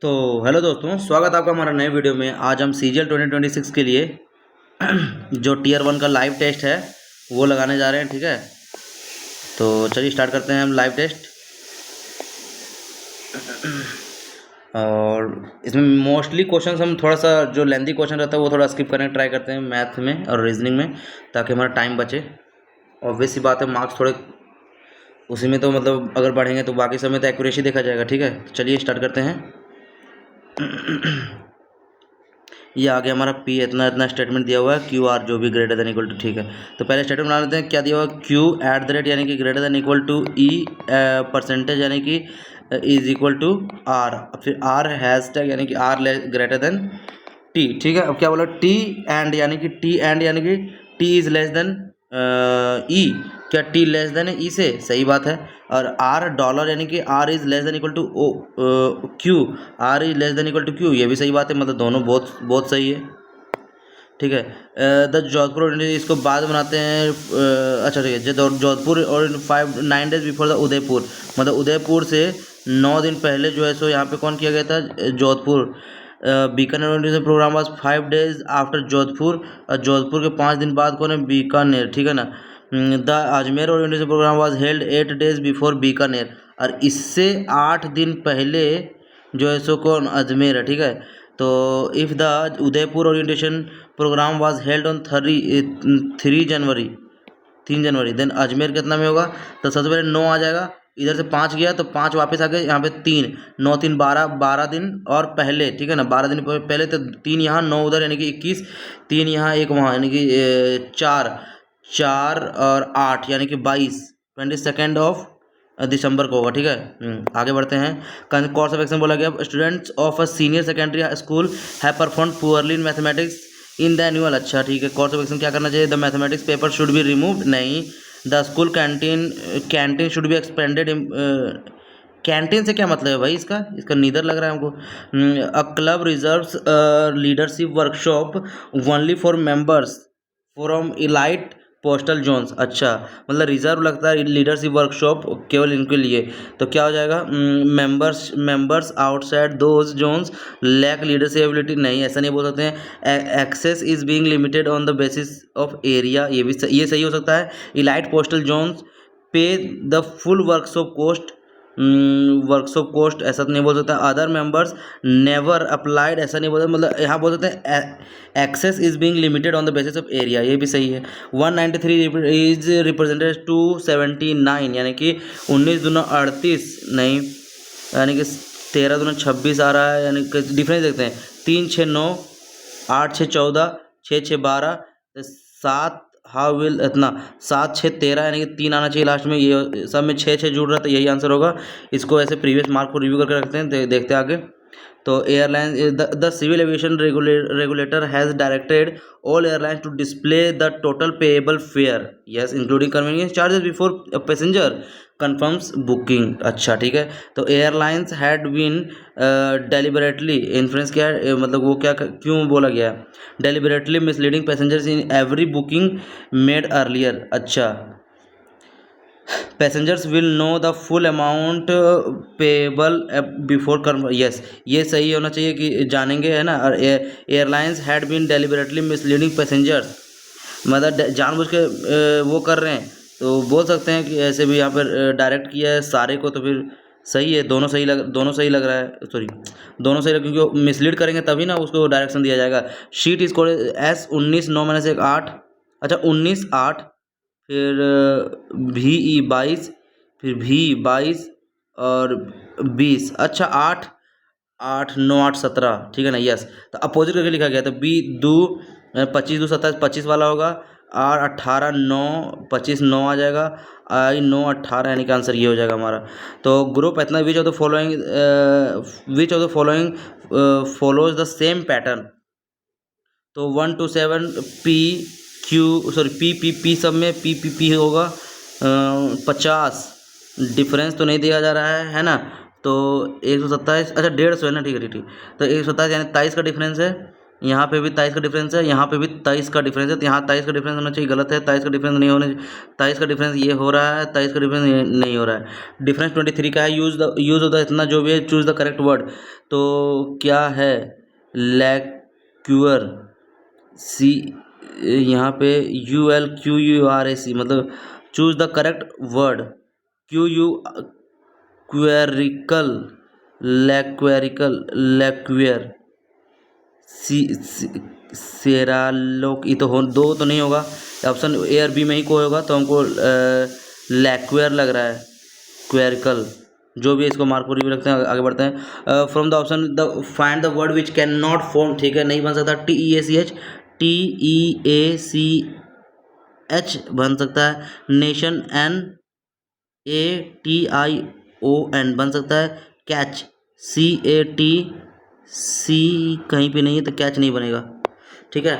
तो हेलो दोस्तों, स्वागत है आपका हमारा नए वीडियो में। आज हम CGL 2026 के लिए जो टियर 1 का लाइव टेस्ट है वो लगाने जा रहे हैं। ठीक है, तो चलिए स्टार्ट करते हैं हम लाइव टेस्ट। और इसमें मोस्टली क्वेश्चंस हम थोड़ा सा जो लेंथी क्वेश्चन रहता है वो थोड़ा स्किप करने ट्राई करते हैं मैथ में और रीजनिंग में, ताकि हमारा टाइम बचे। ऑब्वियस सी बात है, मार्क्स थोड़े उसी में तो मतलब अगर बढ़ेंगे तो बाकी समय तो एक्यूरेसी देखा जाएगा। ठीक है, तो चलिए स्टार्ट करते हैं। ये आगे हमारा पी इतना इतना स्टेटमेंट दिया हुआ है, क्यू आर जो भी ग्रेटर देन इक्वल टू। ठीक है, तो पहले स्टेटमेंट बना लेते हैं। क्या दिया हुआ है? क्यू एट द रेट यानी कि greater than equal to E percentage यानी कि इज इक्वल टू आर, फिर आर हैश टैग यानी कि आर ग्रेटर देन टी। ठीक है, अब क्या बोला? टी एंड यानी कि टी इज लेस देन ई। क्या टी लेस देन ई से? सही बात है। और आर डॉलर यानी कि R is less than equal to O Q, R is less than equal to Q, ये भी सही बात है। मतलब दोनों बहुत बहुत सही है। ठीक है, द जोधपुर, इसको बाद बनाते हैं। अच्छा ठीक है, जोधपुर और 9 डेज बिफोर द उदयपुर, मतलब उदयपुर से 9 दिन पहले जो है सो यहाँ पे कौन किया गया था? Jodhpur. Bikaner orientation programme was 5 days after Jodhpur, और जोधपुर के 5 दिन बाद कौन है? बीकानेर। ठीक है ना। The Ajmer orientation programme was held 8 days before Bikaner, और इससे 8 दिन पहले जो है सो कौन? अजमेर है। ठीक है, तो if the Udaipur orientation programme was held on 3 January then Ajmer कितना में होगा? तो सबसे पहले 9 आ जाएगा, इधर से 5 गया तो 5 वापस आ गए, यहाँ पे 3, 9 3 12, 12 दिन और पहले। ठीक है ना, 12 दिन पहले, तो 3 यहाँ 9 उधर यानी कि 21, 3 यहाँ 1 वहाँ यानी कि 4, 4 और 8 यानी कि 22, 22 ऑफ दिसंबर को होगा। ठीक है, आगे बढ़ते हैं। कोर्स ऑफ एक्शन बोला गया, students of a senior secondary school have perform poorly in mathematics in the annual. अच्छा ठीक है, कोर्स ऑफ एक्शन क्या करना चाहिए? The mathematics paper should be removed, नहीं। The school canteen should be expanded. Canteen से क्या मतलब है भाई? इसका नीदर लग रहा है हमको। A club reserves leadership workshop only for members from elite postal zones. अच्छा, मतलब रिजर्व लगता है लीडरशिप वर्कशॉप केवल इनके लिए। तो क्या हो जाएगा? Members outside those zones lack leadership ability, नहीं, ऐसा नहीं बोल सकते हैं। Access is being limited on the basis of area, ये सही हो सकता है। Elite postal zones pay the full workshop cost, ऐसा तो नहीं बोल सकता। अदर मेंबर्स नेवर अप्लाइड, ऐसा नहीं बोल सकता। मतलब यहाँ बोल सकते हैं access is being limited on the basis of area, ये भी सही है। 193 इज रिप्रेजेंटेड 279 यानी कि 19 दूना 38, नहीं, यानी कि 13 दूना 26 आ रहा है, यानी कि डिफरेंस देखते हैं। 3 6 9, 8 6 14, 6 6 12, 7 हाउ विल इतना 7 6 13 यानी कि 3 आना चाहिए लास्ट में। ये सब में 6 6 जुड़ रहा है, तो यही आंसर होगा। इसको ऐसे प्रीवियस मार्क को रिव्यू करके रखते हैं, देखते हैं आगे। तो airline, the civil aviation regulator has directed all airlines to display the total payable fare, yes, including convenience charges before passenger confirms booking. अच्छा ठीक है, तो airlines had been deliberately influence किया है, मतलब वो क्या क्यों बोला गया है? Deliberately misleading passengers in every booking made earlier. अच्छा, passengers will know the full amount payable before कर, यस, ये सही होना चाहिए कि जानेंगे, है ना। और airlines had been deliberately misleading passengers, मतलब जानबूझ के वो कर रहे हैं, तो बोल सकते हैं कि ऐसे भी यहाँ पर डायरेक्ट किया है सारे को, तो फिर सही है। दोनों सही लग रहा है, सॉरी, दोनों सही क्योंकि वो मिसलीड करेंगे तभी ना उसको डायरेक्शन दिया जाएगा। शीट इज कोड S 19 9 में से 8, अच्छा 19 8, फिर VE 22, फिर V 22 और 20। अच्छा 8 8 9 8 17, ठीक है ना, यस। तो अपोजिट करके लिखा गया, तो B 2 25 2 27 25 वाला होगा। R 18 9 25 9 आ जाएगा। I 9 18 यानी कि आंसर ये हो जाएगा हमारा। तो ग्रुप इतना विच of the following follows the same pattern. तो 1 to 7 P सब में P होगा 50, डिफरेंस तो नहीं दिया जा रहा है ना। तो 127, अच्छा 150 है ना, ठीक है ठीक। तो 127 यानी 23 का डिफरेंस है, यहाँ पे भी 23 का डिफरेंस है, यहाँ पे भी 23 का डिफरेंस है, तो यहाँ 23 का डिफरेंस होना चाहिए, गलत है, 23 का डिफरेंस नहीं होने, 23 का डिफरेंस ये हो रहा है, 23 का डिफरेंस ये नहीं हो रहा है। डिफरेंस 23 का है। यूज होता है इतना जो भी है, चूज द करेक्ट वर्ड। तो क्या है, लैक्यूअर, सी, यहाँ पे ULQURAC, मतलब choose the correct word. QU क्वेरिकल, लैक्वेरिकल, लैक्वेयर, सेरालोक, ये तो हो, दो तो नहीं होगा, ऑप्शन ए और बी में ही कोई होगा, तो हमको लैक्वेयर लग रहा है, क्वेरिकल, जो भी है इसको मार्क पूरी भी रखते हैं, आगे बढ़ते हैं। From the option the find the word which can not form, ठीक है, नहीं बन सकता। TEACH, TEACH बन सकता है। नेशन, NATION बन सकता है। कैच, CATC कहीं पे नहीं है, तो कैच नहीं बनेगा, ठीक है।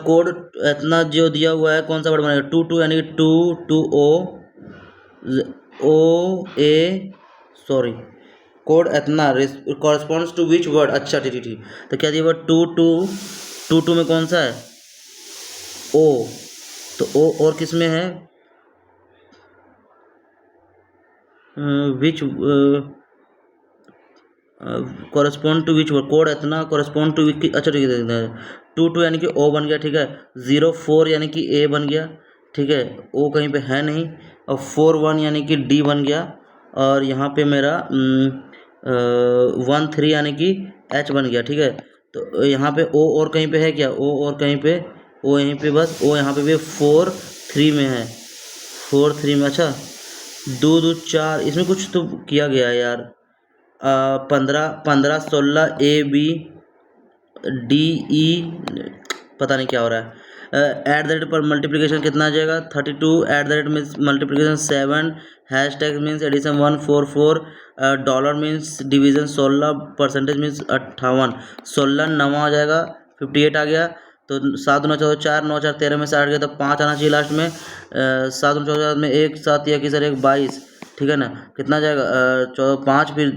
कोड इतना जो दिया हुआ है, कौन सा वर्ड बनेगा, टू यानी कि टू ओ ए, सॉरी, कोड इतना कॉरस्पॉन्ड्स टू विच वर्ड, अच्छा ठीक, तो क्या दिया हुआ, टू में कौन सा है, ओ, तो ओ और किस में है, which correspond to which word, code इतना कॉरस्पॉन्ड टू विच, अच्छा ठीक है, टू यानी कि ओ बन गया, ठीक है। 04 यानी कि ए बन गया, ठीक है, ओ कहीं पे है नहीं, और 41 यानी कि डी बन गया, और यहाँ पे मेरा 13 यानी कि एच बन गया, ठीक है। तो यहाँ पे ओ और कहीं पे है क्या, ओ और कहीं पे, ओ यहीं पे, बस ओ यहाँ पे भी 4-3 में है, 4-3 में, अच्छा 2-2-4, इसमें कुछ तो किया गया है यार, 15 16 ABDE, पता नहीं क्या हो रहा है। एट द रेट पर मल्टीप्लिकेशन कितना आ जाएगा, 32, at the rate means multiplication 7, hashtag means addition 144, dollar means division 16, percentage means 58, 16 9 आ जाएगा, 58 आ गया, तो 7 9 14 4, 9 4 13 में से 8 गया, तो 5 आना चाहिए लास्ट में, 7 9 14 में 1 7 या कि सर 1 22, ठीक है ना, कितना जाएगा, 5 फिर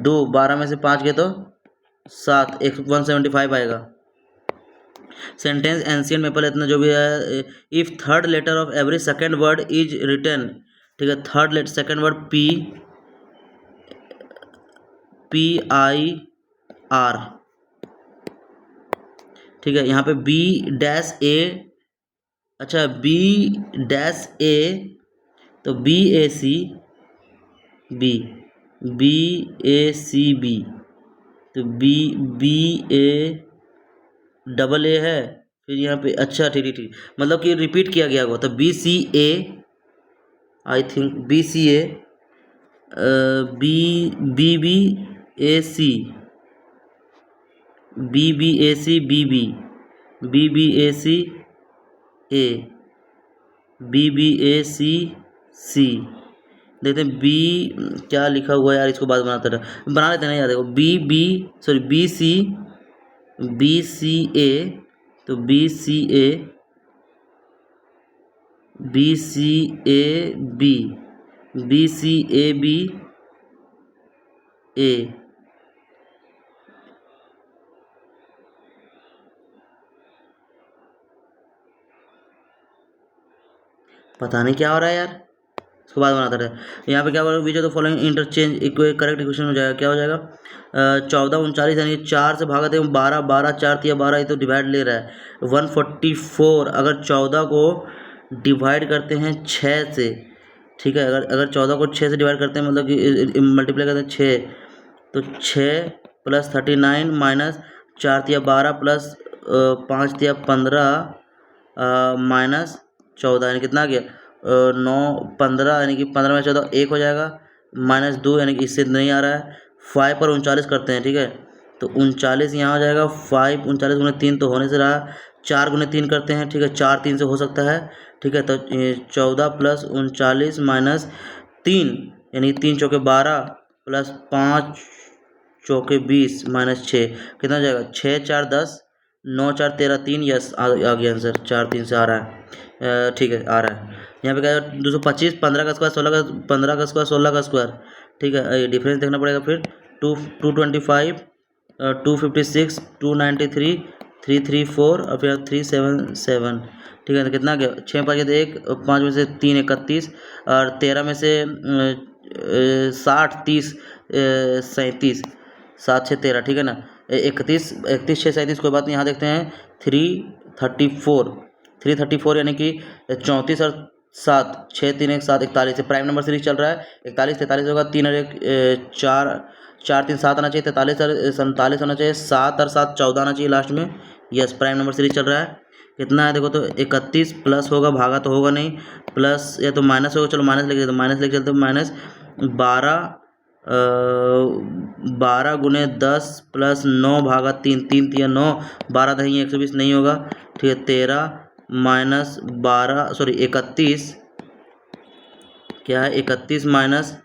2, 12 में से 5 गए तो 7, 175 आएगा। सेंटेंस एंशियंट मेपल इतना जो भी है, if third letter of every second word is written, ठीक है, third letter second word PIR, ठीक है, यहाँ पे B-A, अच्छा B-A, तो BACB, तो BA है, फिर यहाँ पे, अच्छा ठीक, मतलब कि रिपीट किया गया होगा, तो BCA, I think BCA, BBAC, BBAC देखते हैं बी क्या लिखा हुआ है यार, इसको बाद बनाते रहे, बना लेते हैं यार, देखो BCA, तो BCAB पता नहीं क्या हो रहा है यार, इसको बाद बनाते रहे। यहाँ पे क्या बोला, विच of the following interchange correct equation हो जाएगा, क्या हो जाएगा, 14 39 यानी 4 से भागा थे 12, 12 4 तिया 12, ये तो डिवाइड ले रहा है, 144, अगर 14 को डिवाइड करते हैं 6 से, ठीक है, अगर 14 को 6 से डिवाइड करते हैं, मतलब कि मल्टीप्लाई करते हैं 6, तो 6 + 39 माइनस 4 तिया 12 प्लस 5 तिया 15 माइनस 14 यानी कितना आ गया, 9 15 यानी कि 15 में 14 1 हो जाएगा, -2 यानी कि इससे नहीं आ रहा है, 5 पर 39 करते हैं, ठीक है, तो 39 यहाँ हो जाएगा, 5 39 गुने 3 तो होने से रहा, 4 गुने 3 करते हैं, ठीक है, 4 3 से हो सकता है, ठीक है, तो 14 + 39 माइनस 3 यानी 3 चौके 12 प्लस 5 चौके 20 माइनस 6 कितना हो जाएगा, 6 4 10, 9 4 13 3, यस आ गया आंसर, 4 3 से आ रहा है, ठीक है आ रहा है। यहाँ पे क्या है, 225, 15 का स्क्वायर 16 का, 15 का स्क्वायर 16 का स्क्वायर, ठीक है, ये डिफरेंस देखना पड़ेगा, फिर 225 256, 293, 334 और फिर 377। ठीक है, तो कितना गया? 6 5 1, 5 में से 3 31 और 13 में से 60 30 37, 7 6 13। ठीक है ना, 31 31 6 37, कोई बात नहीं। यहाँ देखते हैं 334 यानी कि 34 और 7 6 3 1 7 41 से प्राइम नंबर सीरीज चल रहा है। 41 43 होगा, 3 और 1 4 4 3 7 आना चाहिए, 43 और 47 होना चाहिए, 7 और 7 14 आना चाहिए लास्ट में। यस, प्राइम नंबर सीरीज चल रहा है। कितना है देखो तो 31 प्लस होगा, भागा तो होगा नहीं, प्लस या तो माइनस होगा। चलो माइनस लेके, तो माइनस लेके चलते, माइनस 12 गुने 10 प्लस 9 भागा 3, 3 3 9, 12 दही 120 नहीं होगा। ठीक है, 13 माइनस 12 सॉरी 31, क्या है 31 माइनस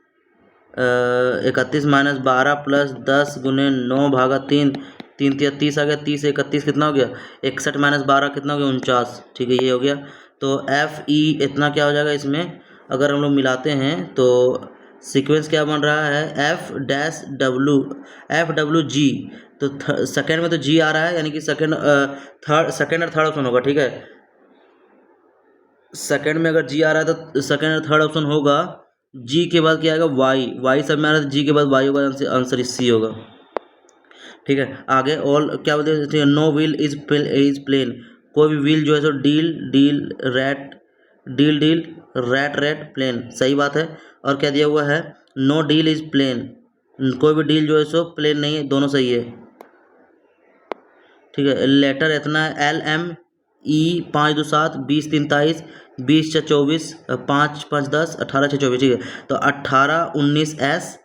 12 प्लस 10 गुने 9 भागा 3, 3 3 30 आ गया। 30 31 कितना हो गया? 61 माइनस 12 कितना हो गया? 49। ठीक है, ये हो गया। तो एफ ई इतना क्या हो जाएगा इसमें, अगर हम लोग मिलाते हैं तो सीक्वेंस क्या बन रहा है? F W G. तो सेकेंड में तो जी आ रहा है, यानी कि सेकेंड और थर्ड ऑप्शन होगा। ठीक है, सेकेंड में अगर जी आ रहा है तो सेकेंड और थर्ड ऑप्शन होगा। जी के बाद क्या आएगा? वाई सब में आ रहा है, जी के बाद वाई होगा, आंसर सी होगा। ठीक है, आगे और क्या बोलते हैं? No wheel is plain. कोई भी व्हील जो है सो डील रैट प्लेन, सही बात है। और क्या दिया हुआ है? नो डील इज प्लेन, कोई भी डील जो है सो प्लेन नहीं है, दोनों सही है। ठीक है, लेटर इतना है LM E 5 2 7 20 3 23 20 6 24 5 5 10 18 6 24। ठीक है, तो 18 19 S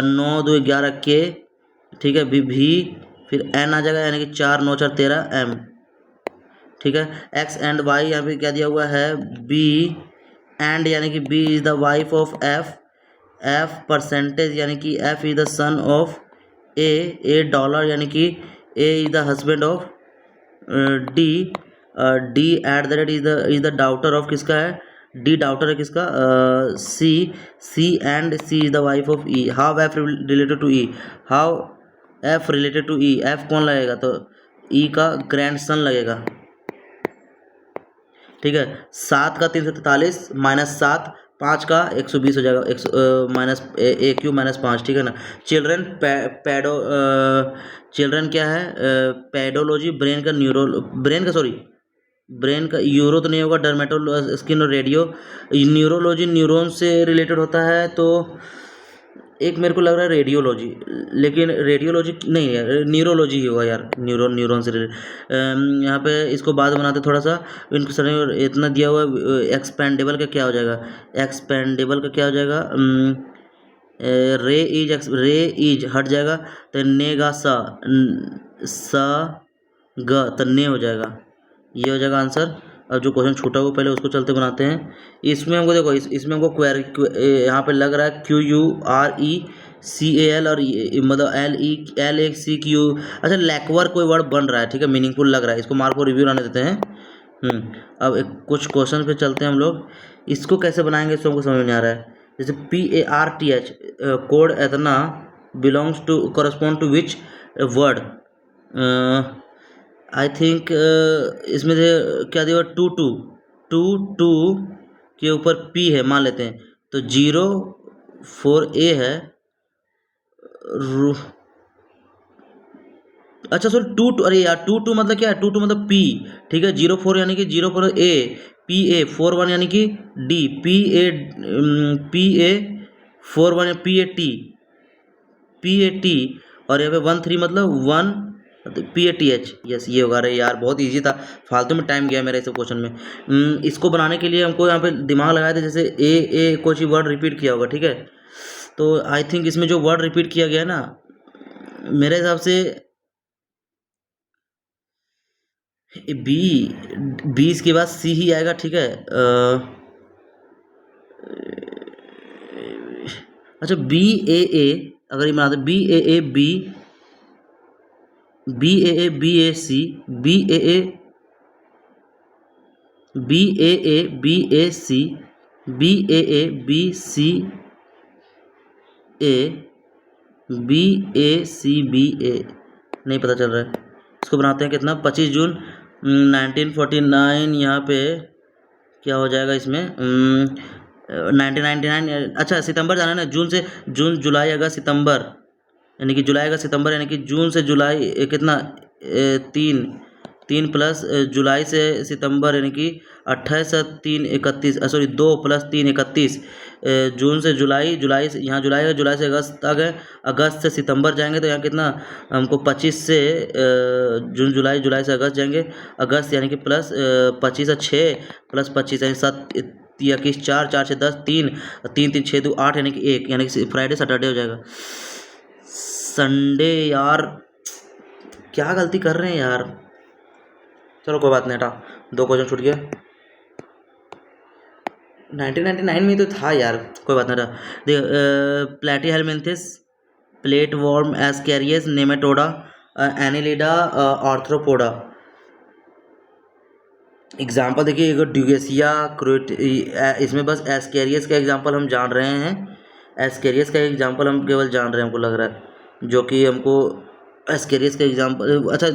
9 2 11 K। ठीक है, भी फिर N आ जाएगा, यानी कि 4 9 4 13 M। ठीक है, X एंड Y यहाँ पे क्या दिया हुआ है? B एंड, यानी कि B is the wife of F percentage, यानी कि F is the son of A dollar, यानी कि A is the husband of D at the rate is the daughter of, किसका है? D डाउटर है किसका? C and C is the wife of E। How F related to E? How F related to E? F कौन लगेगा? तो E का grandson लगेगा। ठीक है, 7 का 343 माइनस 7, 5 का 120 हो जाएगा, माइनस AQ माइनस 5। ठीक है ना। चिल्ड्रन चिल्ड्रन क्या है? पेडोलॉजी, ब्रेन का यूरो तो नहीं होगा, डर्मेटोलॉजी स्किन और रेडियो। न्यूरोलॉजी न्यूरॉन से रिलेटेड होता है, तो एक मेरे को लग रहा है रेडियोलॉजी, लेकिन रेडियोलॉजी नहीं है, न्यूरोलॉजी ही होगा यार, न्यूरॉन से रिलेटेड। यहाँ पे इसको बाद बनाते थोड़ा सा। इनको सर इतना दिया हुआ एक्सपेंडेबल का क्या हो जाएगा? एक्सपेंडेबल का क्या हो जाएगा? रे इज हट जाएगा, तो नेगा सा ग, तो ने हो जाएगा। ये हो जाएगा आंसर। अब जो क्वेश्चन छूटा हुआ पहले उसको चलते बनाते हैं। इसमें हमको देखो, इसमें हमको यहाँ पे लग रहा है QURECAL और मतलब LECQ। अच्छा, लैकवर कोई वर्ड बन रहा है, ठीक है, मीनिंगफुल लग रहा है, इसको मार्क को रिव्यू आने देते हैं। अब कुछ क्वेश्चन पे चलते हैं हम लोग। इसको कैसे बनाएंगे इसको हमको समझ नहीं आ रहा है। जैसे PARTH कोड इतना belongs to correspond to which word? I think इसमें क्या दिया? टू के ऊपर P है मान लेते हैं, तो 04A है। अच्छा सॉरी, टू अरे यार, टू मतलब क्या है? टू मतलब P। ठीक है, 04 यानी कि 04 A, PA 41 यानी कि D, PA 41 PAT, और यहाँ पे 13 मतलब 1 PATH। यस, ये होगा। अरे यार बहुत इजी था, फालतू में टाइम गया मेरा इस क्वेश्चन में। इसको बनाने के लिए हमको यहाँ पे दिमाग लगाया था, जैसे ए कुछ वर्ड रिपीट किया होगा। ठीक है, तो आई थिंक इसमें जो वर्ड रिपीट किया गया ना, मेरे हिसाब से बी इसके बाद C ही आएगा। ठीक है, अच्छा BAA अगर ये बनाते BAA BAC BAA BAC BACA BACBA नहीं पता चल रहा है। इसको बनाते हैं कितना, 25 जून 1949। यहाँ पे क्या हो जाएगा इसमें 1999। अच्छा सितंबर जाना है ना, जून जुलाई अगस्त सितंबर, यानी कि जुलाई अगस्त सितंबर, यानी कि जून से जुलाई कितना 3 प्लस जुलाई से सितंबर, यानी कि 28 से 3 31, सॉरी 2 प्लस 3 31। जून से जुलाई, जुलाई से यहाँ जुलाई है, जुलाई से अगस्त तक है, अगस्त से सितंबर जाएंगे तो यहाँ कितना हमको 25 से जून जुलाई, जुलाई से अगस्त जाएंगे, अगस्त यानी कि प्लस 25 से 6 प्लस 25 यानी 7 21 4 4 से 10 3 3 3 6 2 8 यानी कि 1, यानी कि फ्राइडे सैटरडे हो जाएगा। संडे यार, क्या गलती कर रहे हैं यार। चलो कोई बात नहीं, हटा, 2 क्वेश्चन छूट गया। 1999 में तो था यार, कोई बात नहीं रहा। देख platyhelminthes, flat worm, ascaris, nematoda, annelida, arthropoda. Example देखिए, एक ड्यूगेसिया इसमें बस एस्केरियस का एग्जाम्पल हम जान रहे हैं, एस्केरियस का एग्जाम्पल हम केवल जान रहे हैं, हमको लग रहा है, जो कि हमको एस्केरियस का एग्जाम्पल अच्छा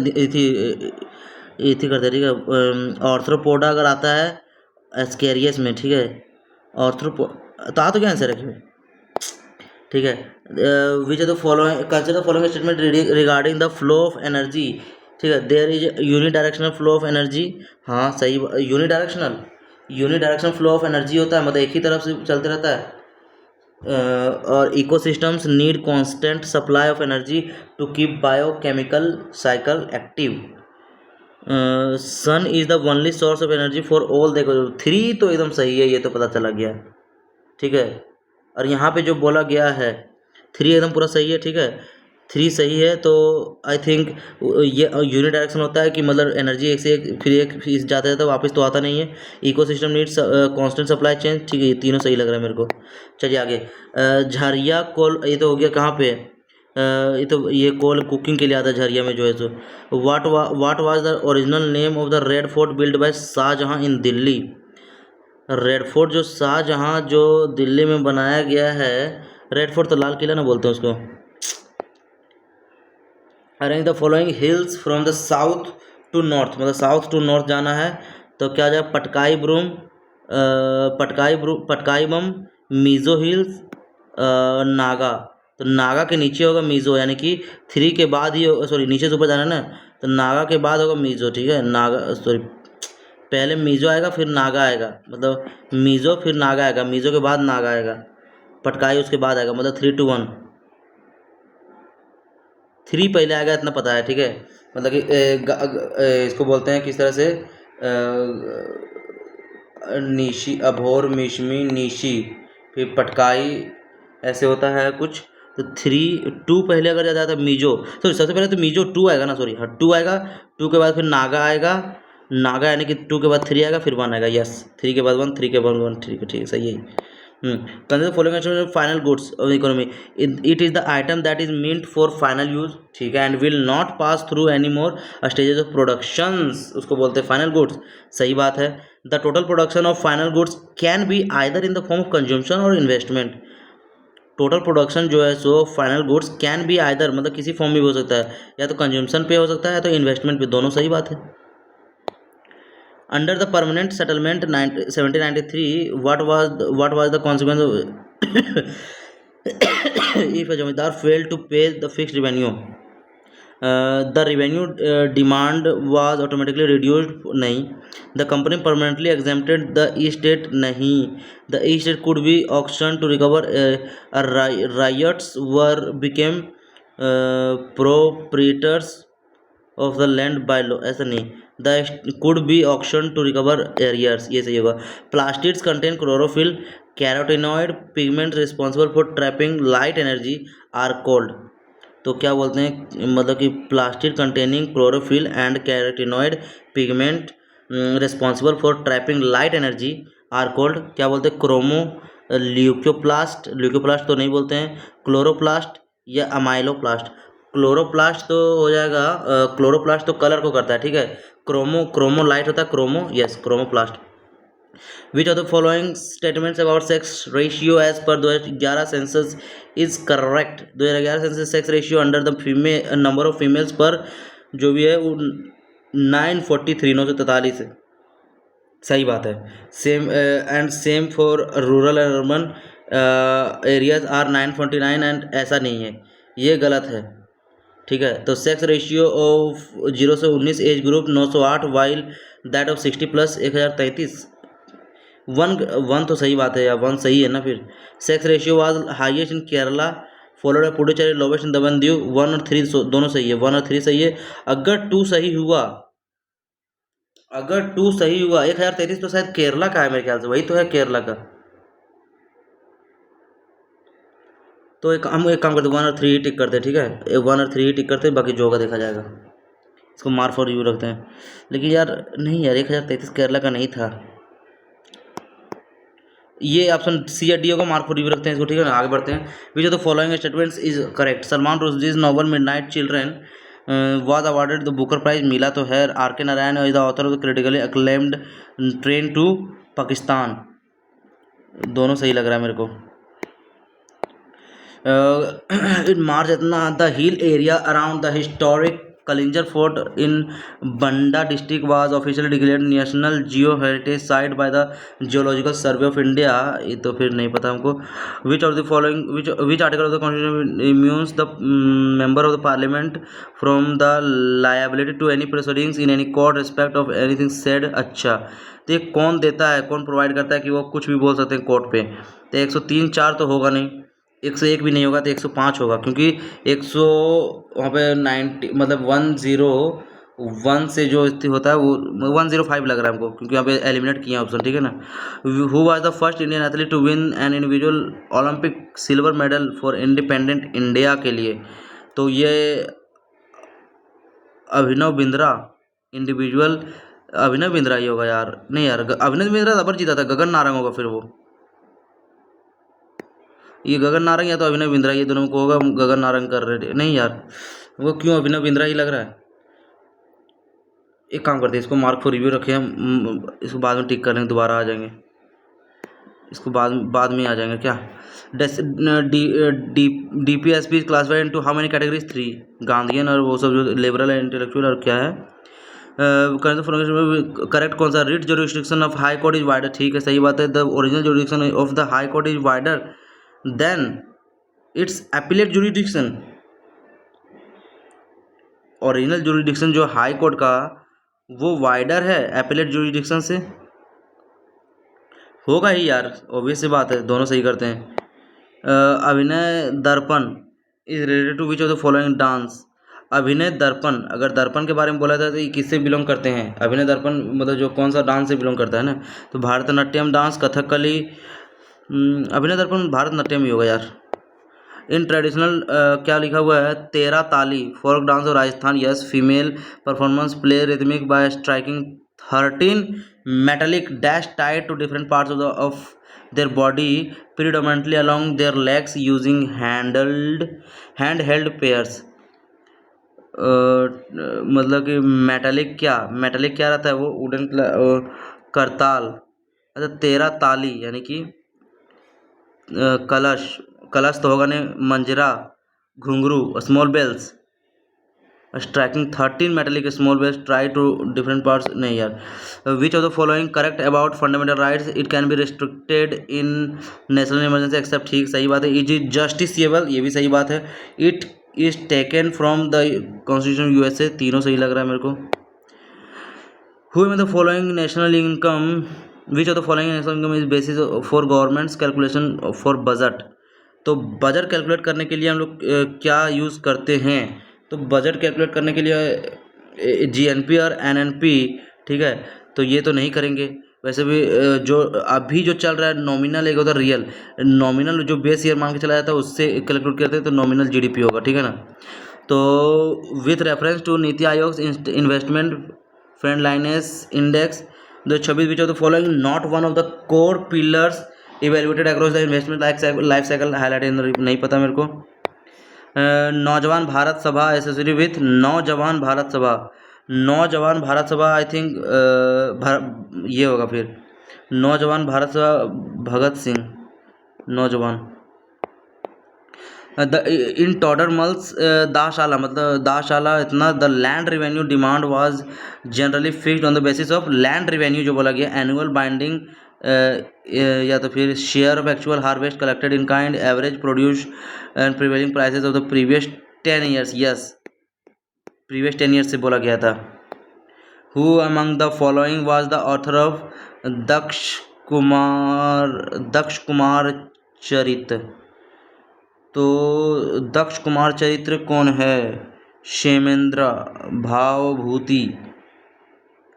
इथी करते, ठीक है। आर्थ्रोपोडा अगर आता है एस्केरियस में, ठीक है, आर्थ्रोपो तो क्या आंसर है, ठीक है। Which are the following, consider the following statement regarding the flow of energy, ठीक है। There is unidirectional flow of energy, हाँ सही, यूनिडायरेक्शनल फ्लो ऑफ एनर्जी होता है, मतलब एक ही तरफ से चलते रहता है। और ecosystems need constant supply of energy to keep biochemical cycle active. Sun is the only source of energy for all. देखो 3 तो एकदम सही है, ये तो पता चला गया, ठीक है। और यहाँ पे जो बोला गया है 3 एकदम पूरा सही है, ठीक है, 3 सही है। तो आई थिंक ये यूनिडायरेक्शन होता है कि मतलब एनर्जी एक से एक फिर एक जाता है तो वापस तो आता नहीं है। Ecosystem needs constant supply chain, ठीक है, ये तीनों सही लग रहा है मेरे को। चलिए आगे, झरिया कोल, ये तो हो गया, कहाँ पे ये कोल कुकिंग के लिए आता है झरिया में जो है। So what was the original name of the red fort built by Shah Jahan in Delhi. Red fort जो शाहजहां जो दिल्ली में बनाया गया है, रेड फोर्ट तो लाल किला ना बोलते हैं उसको। Arrange the following hills from the south to north, मतलब साउथ टू नॉर्थ जाना है तो क्या जाए, पटकाई बम, मीज़ो हिल्स, नागा। तो नागा के नीचे होगा मीज़ो, यानी कि 3 के बाद ही, सॉरी नीचे से ऊपर जाना है ना, तो नागा के बाद होगा मीज़ो, ठीक है। नागा, सॉरी पहले मीज़ो आएगा फिर नागा आएगा, मतलब मीज़ो फिर नागा आएगा, मीज़ो के बाद नागा आएगा, पटकाई उसके बाद आएगा, मतलब 3 to 1। 3 पहले आएगा इतना पता है, ठीक है। मतलब कि इसको बोलते हैं किस तरह से, निशी, अभोर, मिशमी, निशी, फिर पटकाई, ऐसे होता है कुछ। तो 2 पहले अगर जाता है मीजो, सॉरी सबसे पहले तो मीजो 2 आएगा ना, सॉरी हाँ 2 आएगा, 2 के बाद फिर नागा आएगा, नागा यानी कि 2 के बाद 3 आएगा, फिर 1 आएगा, यस 3 के बाद 1, 3 के बाद 1, ठीक है, सही है। Consider following final goods of economy, it is the item that is meant for final use, ठीक है, and will not pass through any more stages of productions, उसको बोलते हैं फाइनल गुड्स, सही बात है। The total production of final goods can be either in the form of consumption और investment. Total production जो है सो final goods can be either, मतलब किसी फॉर्म में भी हो सकता है, या तो कंज्यूम्शन पे हो सकता है या तो इन्वेस्टमेंट पे, दोनों सही बात है। Under the permanent settlement 1793 what was the consequence of if a जमींदार failed to pay the fixed revenue, the revenue demand was automatically reduced, नहीं, the company permanently exempted the estate, नहीं, the estate could be auctioned to recover, riots were became proprietors of the land by law, ऐसा नहीं, the could be auction to recover arrears, ये सही होगा। Plastids contain chlorophyll, carotenoid pigment responsible for trapping light energy are called. तो क्या बोलते हैं, मतलब कि plastid containing chlorophyll and carotenoid pigment responsible for trapping light energy are called, क्या बोलते हैं, क्रोमो ल्यूकोप्लास्ट, ल्यूकोप्लास्ट तो नहीं बोलते हैं, क्लोरोप्लास्ट या अमाइलोप्लास्ट। क्लोरोप्लास्ट तो हो जाएगा, क्लोरोप्लास्ट तो कलर को करता है, ठीक है, क्रोमो लाइट होता है, chromo, yes chromoplast. Which of the following statements about sex ratio as per 2011 census is correct. 2011 census sex ratio under the female number of females per जो भी है वो 943 943 है। सही बात है। Same and same for rural and urban areas are 949 and ऐसा नहीं है, ये गलत है। ठीक है, तो सेक्स रेशियो ऑफ 0 से 19 age group 908 while that of 60 plus 1033। One one तो सही बात है यार, वन सही है ना फिर। Sex ratio was highest in Kerala followed by Puducherry lowest इन दमन दीव। 1 और 3 दोनों सही है, 1 और 3 सही है। अगर 2 सही हुआ, अगर 2 सही हुआ 1033 तो शायद केरला का है मेरे ख्याल से, वही तो है केरला का। तो हम एक काम करते 1 और 3 ही टिक करते हैं, ठीक है, 1 और 3 ही टिक करते हैं, बाकी जो होगा देखा जाएगा। इसको मार्क फॉर रिव्यू रखते हैं। लेकिन यार नहीं यार, 1033 केरला का नहीं था। ये ऑप्शन सी या डी होगा, मार्क फॉर रिव्यू रखते हैं इसको, ठीक है ना। आगे बढ़ते हैं। Which of the following statements is correct. Salman Rushdie's novel midnight children was awarded the Booker prize, मिला तो है। R K Narayan is the author of the critically acclaimed train to Pakistan. दोनों सही लग रहा है मेरे को। in March the hill area around the historic Kalinjar Fort in Banda district was officially declared National Geo-Heritage Site by the Geological Survey of India। ये तो फिर नहीं पता हमको। Which of the following which article of the Constitution immunes the member of the Parliament from the liability to any proceedings in any court respect of anything said। अच्छा, तो ये कौन देता है, कौन प्रोवाइड करता है कि वो कुछ भी बोल सकते हैं कोर्ट पे। तो 103 4 तो होगा नहीं, 101 भी नहीं होगा, तो 105 होगा, क्योंकि 100 वहाँ पे 90 मतलब 101 से जो स्थिति होता है वो 105 लग रहा है हमको, क्योंकि यहाँ पे एलिमिनेट किया ऑप्शन, ठीक है ना। Who was the first Indian athlete to win an individual Olympic silver medal for independent India के लिए। तो ये अभिनव बिंद्रा, इंडिविजुअल अभिनव बिंद्रा ही होगा यार। नहीं यार, अभिनव बिंद्रा रबर जीता था, गगन नारंग होगा फिर वो। ये गगन नारंग या तो अभिनव बिंद्रा, ये दोनों को होगा। गगन नारंग कर रहे नहीं यार, वो क्यों अभिनव बिंद्रा ही लग रहा है। एक काम करते हैं, इसको मार्क फॉर रिव्यू रखें हम, इसको बाद में टिक कर लेंगे, दोबारा आ जाएंगे इसको बाद में आ जाएंगे क्या। DPSP classified into how many categories 3। Gandhian और वो सब जो लिबरल है, इंटेलेक्चुअल और क्या है। करेक्ट कौन सा। Writ jurisdiction of high court is wider, ठीक है सही बात है। The original jurisdiction of the high court is wider than it's appellate jurisdiction. Original jurisdiction जो हाई कोर्ट का वो वाइडर है एपिलेट जुरिस्डिक्शन से, होगा ही यार, ऑब्वियस सी बात है, दोनों सही करते हैं। Abhinaya Darpana is related to which of the following dance. Abhinaya Darpana, अगर दर्पण के बारे में बोला जाए तो ये किससे बिलोंग करते हैं। अभिनय दर्पण मतलब जो कौन सा डांस से बिलोंग करता है ना, तो भारतनाट्यम डांस, कथकली। अभिनय दर्पण भारतनाट्यम ही होगा यार। इन ट्रेडिशनल क्या लिखा हुआ है, Terah Taali folk dance of Rajasthan. Yes, female performance play rhythmic by striking 13 metallic dash tied to different parts of their body predominantly along their legs using handheld pairs। मतलब कि मेटालिक क्या रहता है वो, वुडन करताल। अच्छा, 13 ताली यानी कि कलश तो होगा नहीं, manjira, ghungroo, small bells. Striking 13 metallic small bells tied to different parts. नहीं यार। Which of the following correct about fundamental rights. It can be restricted in national emergency except, ठीक सही बात है। इट इज जस्टिसिएबल, ये भी सही बात है। It is taken from the constitution USA, तीनों सही लग रहा है मेरे को। हु में the following national income, which of the following national income is basis for governments calculation for budget. तो बजट कैलकुलेट करने के लिए हम लोग क्या यूज़ करते हैं, तो बजट कैलकुलेट करने के लिए GNP और NNP, ठीक है। तो ये तो नहीं करेंगे, वैसे भी जो अभी जो चल रहा है नॉमिनल, एक होता है रियल। नॉमिनल जो बेस ईयर मान के चला जाता है उससे कैलकुलेट करते हैं, तो नॉमिनल GDP होगा, ठीक है ना। तो with reference to NITI Aayog investment friendliness index 2026, which of the following not one of the core pillars evaluated across the investment life cycle highlight in, नहीं पता मेरे को। नौजवान भारत सभा एसोसिएटेड विथ नौजवान भारत सभा आई थिंक ये होगा फिर नौजवान भारत सेवा भगत सिंह, नौजवान। इन टॉडरमल्स दाशाला, मतलब दाशाला इतना, the land revenue demand was generally fixed on the basis of land revenue जो बोला गया, एनुअल बाइंडिंग या तो फिर share of actual harvest collected in kind, average produce and prevailing prices of the previous 10 years. Yes, previous 10 years से बोला गया था। Who among the following was the author of Daksha Kumar Charit. तो दक्ष कुमार चरित्र कौन है? क्षेमेंद्र, भावभूति,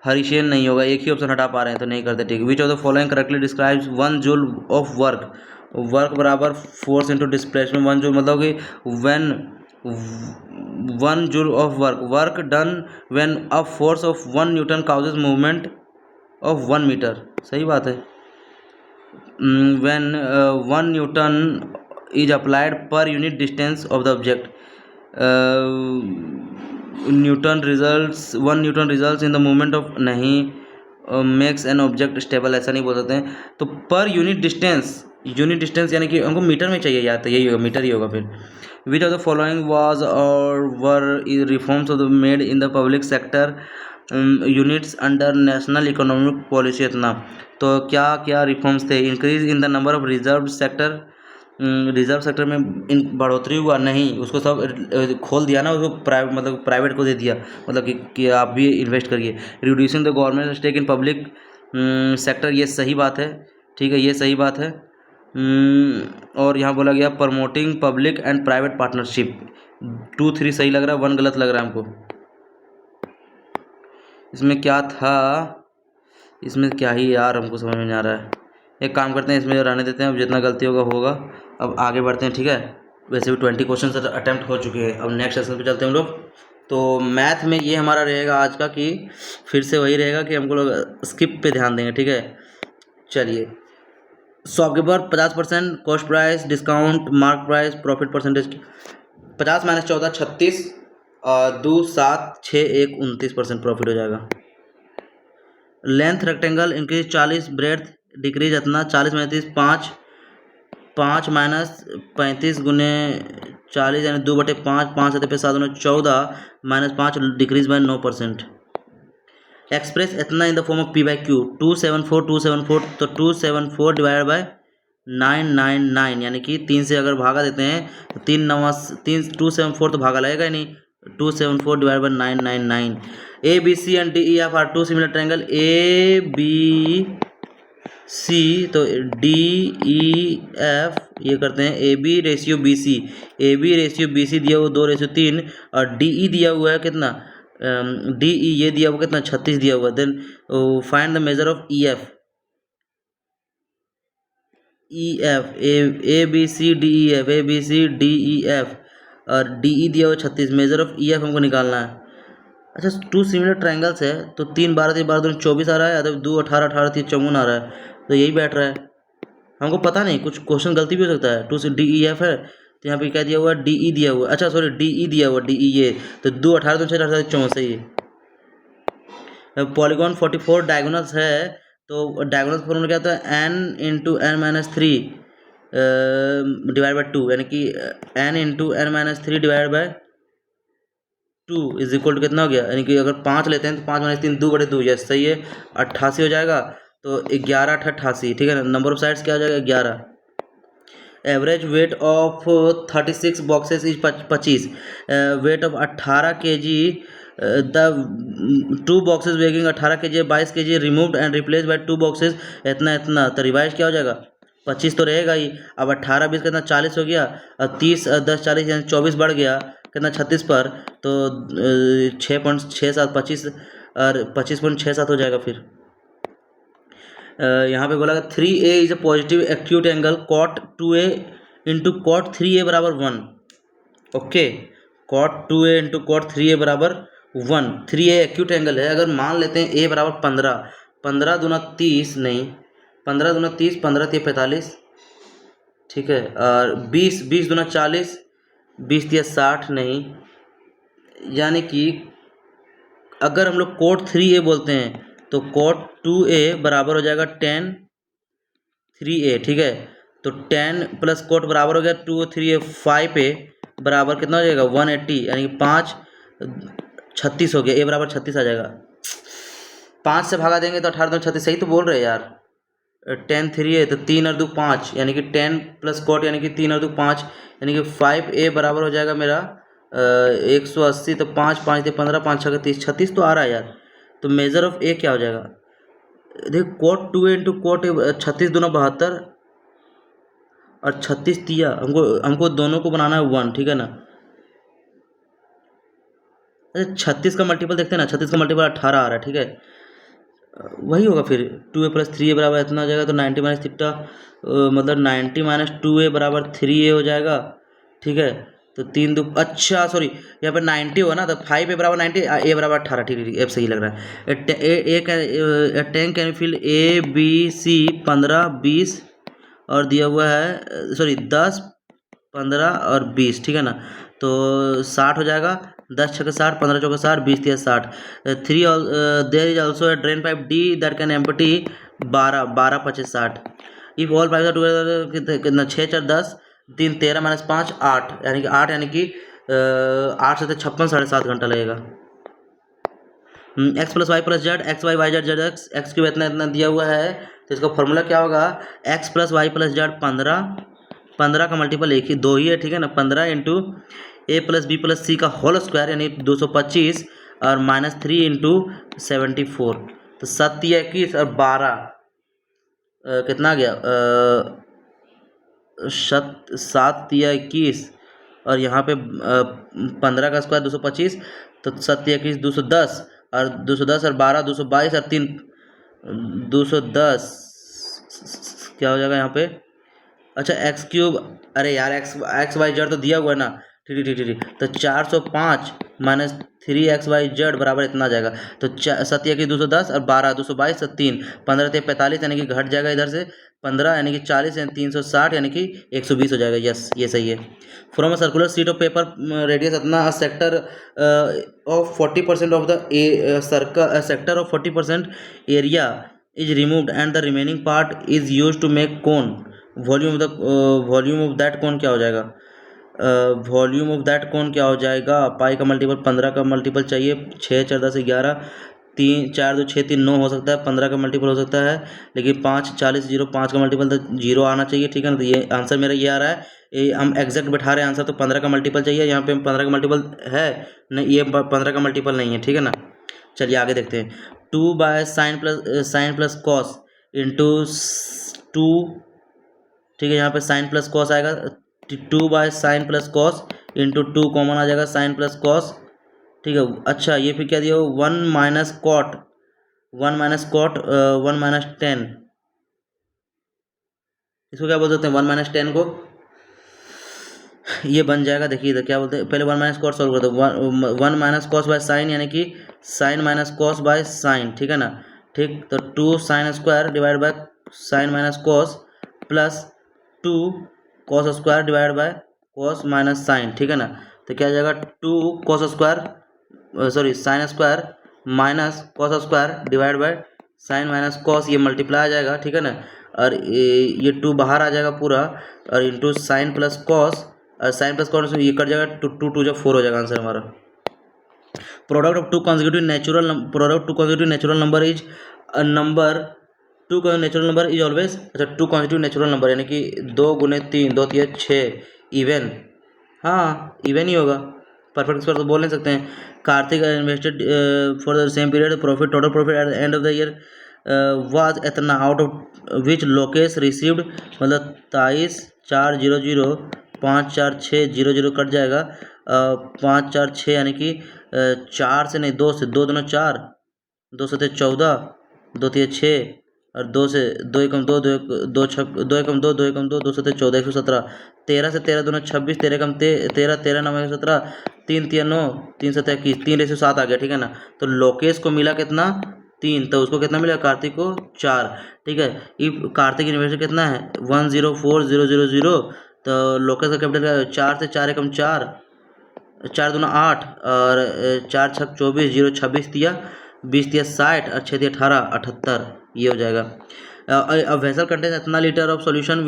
हरिसेन नहीं होगा, एक ही ऑप्शन हटा पा रहे हैं तो नहीं करते, ठीक। Which of the following correctly describes 1 joule of work. Work बराबर फोर्स इंटू डिस्प्लेसमेंट। 1 जूल मतलब कि when 1 joule of work done when a force of 1 newton causes movement of 1 metre. सही बात है। When 1 newton is applied per unit distance of the object, newton results 1 newton results in the movement of, नहीं, makes an object stable, ऐसा नहीं बोल सकते हैं। तो पर यूनिट डिस्टेंस यानी कि हमको मीटर में चाहिए यार, तो यही होगा, मीटर ही होगा फिर। Which of the following was और वर reforms of the made in the public sector units under national economic policy. इतना तो क्या क्या रिफॉर्म्स थे? Increase in the number of reserve sector, reserve sector में इन बढ़ोतरी हुआ नहीं, उसको सब खोल दिया ना, उसको मतलब प्राइवेट को दे दिया, मतलब कि आप भी इन्वेस्ट करिए। Reducing the government stake in public sector, ये सही बात है, ठीक है, ये सही बात है। और यहाँ बोला गया promoting public and private partnership. 2 3 सही लग रहा है, 1 गलत लग रहा है हमको। इसमें क्या था? इसमें क्या ही यार, हमको समझ में नहीं आ रहा है। एक काम करते हैं, इसमें रहने देते हैं, अब जितना गलती होगा। अब आगे बढ़ते हैं, ठीक है। वैसे भी 20 क्वेश्चन अटैम्प्ट हो चुके हैं। अब नेक्स्ट सेशन पे चलते हैं हम लोग। तो मैथ में ये हमारा रहेगा आज का, कि फिर से वही रहेगा कि हमको लोग स्किप पे ध्यान देंगे, ठीक है। चलिए, shopkeeper 50%, cost price, discount, mark price, profit percentage. 50 - 14 36, 2 7 6 1 29% profit हो जाएगा। Length rectangle increase 40, breadth decrease इतना 40 - 30 5 5 - 35 गुने 40 यानी 2/5, 5 7 पे 7 14 -5 डिक्रीज बाय 9%। एक्सप्रेस इतना इन द फॉर्म ऑफ P/Q 274 तो 274 डिवाइड बाय 999 यानी कि 3 से अगर भागा देते हैं तो 274 तो भागा लगेगा ही नहीं, 274 divide by 999। ABC and DEF are 2 similar triangle. ABC तो DEF ये करते हैं AB ratio BC, AB ratio BC दिया हुआ 2:3 और DE दिया हुआ है कितना, DE ये दिया हुआ कितना 36 दिया हुआ। Then find the measure of EF ABCDEF और DE दिया हुआ 36, मेजर ऑफ EF हमको निकालना है। अच्छा, 2 सिमिलर ट्रायंगल्स है तो 3 12 3 12 24 आ रहा है, या तो 2 18 18 3 54 आ रहा है, तो यही बैठ रहा है। हमको पता नहीं, कुछ क्वेश्चन गलती भी हो सकता है। 2 से DEF है तो यहाँ पे क्या दिया हुआ है, DE दिया हुआ, अच्छा सॉरी DE दिया हुआ, DE ये तो 2 18 2 6 18 64 सही है। पॉलीगॉन 44 डायगोनल्स है तो डायगोनल्स फॉर्मूला क्या होता है, n into n - 3 divide by 2 यानी कि n into n - 3 divide by 2 is equal to कितना हो गया, यानी कि अगर 5 लेते हैं तो 5 - 3 2/2, यस सही है, 88 हो जाएगा। तो 11 8 88, ठीक है ना। नंबर ऑफ साइड्स क्या हो जाएगा 11। Average weight of 36 boxes is 25, weight of 18 kg, the 2 boxes weighing 18 kg 22 kg removed and replace by 2 boxes इतना, तो रिवाइज क्या हो जाएगा 25 तो रहेगा ही। अब 18 20 कितना 40 हो गया, और 30 10 40 यानी 24 बढ़ गया कितना 36 पर, तो 6.67 25 और 25.67 हो जाएगा। फिर यहाँ पे बोला 3A is a positive acute angle, cot 2A into cot 3A बराबर 1। Okay, cot 2A into cot 3A बराबर 1। 3A एक्यूट एंगल है। अगर मान लेते हैं A बराबर 15, 15 दूना 30 नहीं, 15 दूना 30, 15 3 45, ठीक है। और 20 20 दूना 40, 20 3 60 नहीं, यानी कि अगर हम लोग cot 3A बोलते हैं तो cot 2a बराबर हो जाएगा 10 3a, ठीक है। तो 10 प्लस कोट बराबर हो गया 2 3a 5a बराबर कितना हो जाएगा 180, यानी कि 5 36 हो गया, a बराबर 36 आ जाएगा। 5 से भागा देंगे तो 18 2 36, सही तो बोल रहे हैं यार। 10 3a तो 3 और 2 5, यानी कि 10 प्लस कोट यानी कि 3 और 2 5, यानी कि 5a बराबर हो जाएगा मेरा 180। तो 5 5 से 15 5 6 30 36 तो आ रहा है यार। तो मेजर ऑफ a क्या हो जाएगा, देख कोट 2a इंटू कोट 36 दूना 72 और 36 दिया हमको दोनों को बनाना है 1, ठीक है ना। अच्छा 36 का मल्टीपल देखते हैं ना, 36 का मल्टीपल 18 आ रहा है, ठीक है। वही होगा फिर 2a प्लस 3a बराबर इतना हो जाएगा। तो 90 माइनस थीटा मतलब 90 माइनस 2a बराबर 3a हो जाएगा, ठीक है। तो 3 2, अच्छा सॉरी यहाँ पर 90 होगा ना, तो 5a बराबर 90, a बराबर 18, ठीक है, अब सही लग रहा है। Tank can fill a b c 15 20 और दिया हुआ है सॉरी 10 15 और 20, ठीक है ना। तो 60 हो जाएगा, 10 छक्के 60 15 चौके 60 20 3 60। Three there is also a drain pipe D that can empty 12 12 25 60। If all pipe together कितना 6 4 10 3 13 माइनस 5 8, यानी कि 8 यानी कि 8 से 56 7.5 घंटा लगेगा। X plus y plus z x y y z z x x cube इतना इतना दिया हुआ है। तो इसका फॉर्मूला क्या होगा, x plus y plus z 15 का मल्टीपल एक ही 2 ही है, ठीक है ना। 15 इंटू ए प्लस बी प्लस सी का होल स्क्वायर यानी 225 और माइनस 3 इंटू 74। तो 7 21 और 12 कितना आ गया 7 21 और यहाँ पे 15 का स्क्वायर 225, तो 7 21 210 और 210 और 12 222 और 3 210 क्या हो जाएगा यहाँ पे। अच्छा एक्स क्यूब, अरे यार एक्स वाई जेड तो दिया हुआ है ना, ठीक ठीक ठीक। तो 405 माइनस 3 एक्स वाई जेड बराबर इतना आ जाएगा। तो 7 की 210 और 12 222 और 3 15 थे 45, यानी कि घट जाएगा इधर से 15, यानी कि 40 यानी 360 यानी कि 120 हो जाएगा। यस ये सही है। From a circular sheet of paper radius इतना sector of 40% of the circle sector of 40% area is removed and the remaining part is use to make cone. Volume of that cone क्या हो जाएगा, volume of that cone क्या हो जाएगा। पाई का multiple 15 का multiple चाहिए, 6 4 10 11 3 4 2 6 3 9 हो सकता है, 15 का मल्टीपल हो सकता है, लेकिन 5 40 0 5 का मल्टीपल तो 0 आना चाहिए, ठीक है ना। तो ये आंसर मेरा ये आ रहा है, ये हम एग्जैक्ट बैठा रहे हैं आंसर। तो 15 का मल्टीपल चाहिए, यहाँ पे 15 का मल्टीपल है नहीं, ये 15 का मल्टीपल नहीं है, ठीक है ना। चलिए आगे देखते हैं। 2 by sine plus cos into 2, ठीक है। यहाँ पे साइन प्लस कॉस आएगा, 2 by sine plus cos into 2 common आ जाएगा साइन प्लस कॉस, ठीक है। अच्छा ये फिर क्या दिया 1 माइनस कॉट 1 माइनस 10, इसको क्या बोल सकते हैं 1 माइनस 10 को, ये बन जाएगा। देखिए इधर क्या बोलते हैं, पहले 1 माइनस कॉट सॉल्व कर दो। 1 माइनस कॉस बाय साइन यानी कि sine minus cos by sine, ठीक है ना। ठीक, तो 2 sine square divide by sine minus cos plus 2 cos square divide by cos minus sine, ठीक है ना। तो क्या आ जाएगा 2 cos square sorry sine square minus cos square divide by sine minus cos, ये मल्टीप्लाई आ जाएगा, ठीक है ना। और ये 2 बाहर आ जाएगा पूरा, और इंटू साइन प्लस कॉस और साइन प्लस कॉस ये कट जाएगा, 2 2 जब 4 हो जाएगा आंसर हमारा। Product of two consecutive natural number is a number, two natural number is always, अच्छा 2 consecutive नेचुरल नंबर यानी कि 2 गुने 3 2 3 6 इवन, हाँ इवन ही होगा, परफेक्ट स्क्वायर तो बोल नहीं सकते हैं। Kartik invested for the same period profit total profit at the end of the year was इतना, out of which Lokesh received, मतलब 23 4 0 0 5 4 6 0 0 कट जाएगा 5 4 6 यानी कि 4 से नहीं 2 से, 2 दूना 4 2 से 14 2 3 6 और 2 से 2 एकम 2 2 छक 2 एकम 2 2 एकम 2 2 से 14 117 13 से 13 दूना 26 13 एकम 13 13 9 17 3 3 9 3 7 21 3:7 आ गया, ठीक है ना। तो लोकेश को मिला कितना 3, तो उसको कितना मिला कार्तिक को 4, ठीक है। इफ कार्तिक इन्वेस्टर कितना है 104000, तो लोकेश का कैपिटल 4 से 4 एकम 4 4 दूना 8 और 4 छक 24 0 26 दिया, 20 तिया 60 और 6 तिया 18 78, ये हो जाएगा। वेसल कंटेन इतना लीटर ऑफ सॉल्यूशन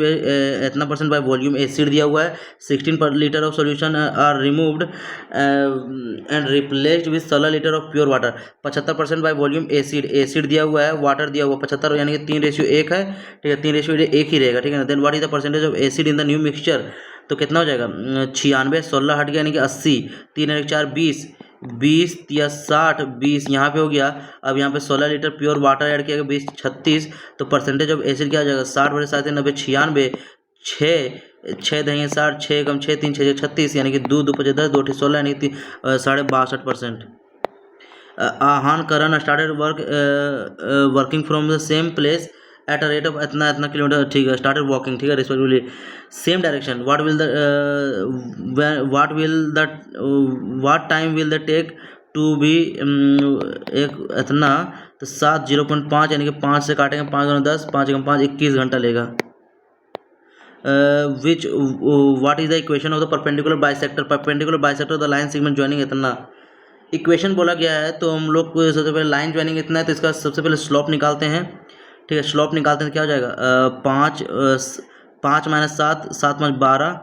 इतना परसेंट बाय वॉल्यूम एसिड दिया हुआ है, 16 per litre of solution are removed and replaced with 16 litre of pure water. 75% by volume acid दिया हुआ है, वाटर दिया हुआ 75, यानी कि 3:1 है, ठीक है, 3:1 ही रहेगा, ठीक है ना। Then what is the percentage of acid in the new mixture, तो कितना हो जाएगा 96, 16 हट गया यानी कि 80, 3 और 4 20, 20 या 60, 20 यहाँ पे हो गया। अब यहाँ पे 16 लीटर प्योर वाटर ऐड किया गया, 20 36, तो परसेंटेज ऑफ एसिड क्या हो जाएगा 60/7 90 96, 6 दही 60, 6 कम 6 3 6 36, यानी कि 2 2 5 10 2 16, यानी कि 62.5%। Aahan Karan started working from the same place at a rate of इतना इतना किलोमीटर, ठीक है, स्टार्टेड वॉकिंग, ठीक है, respectively same direction. What time will the take to be एक इतना, तो 7 0.5, यानी कि 5 से काटेंगे 5 गुना 10, 5 कम 5 21 घंटा लेगा। विच what is the equation of the perpendicular bisector the line segment joining इतना। इक्वेशन बोला गया है तो हम लोग को सबसे पहले लाइन ज्वाइनिंग इतना है, तो इसका सबसे पहले स्लोप निकालते हैं, ठीक है। स्लोप निकालते हैं तो क्या हो जाएगा 5 - 7 7 - 12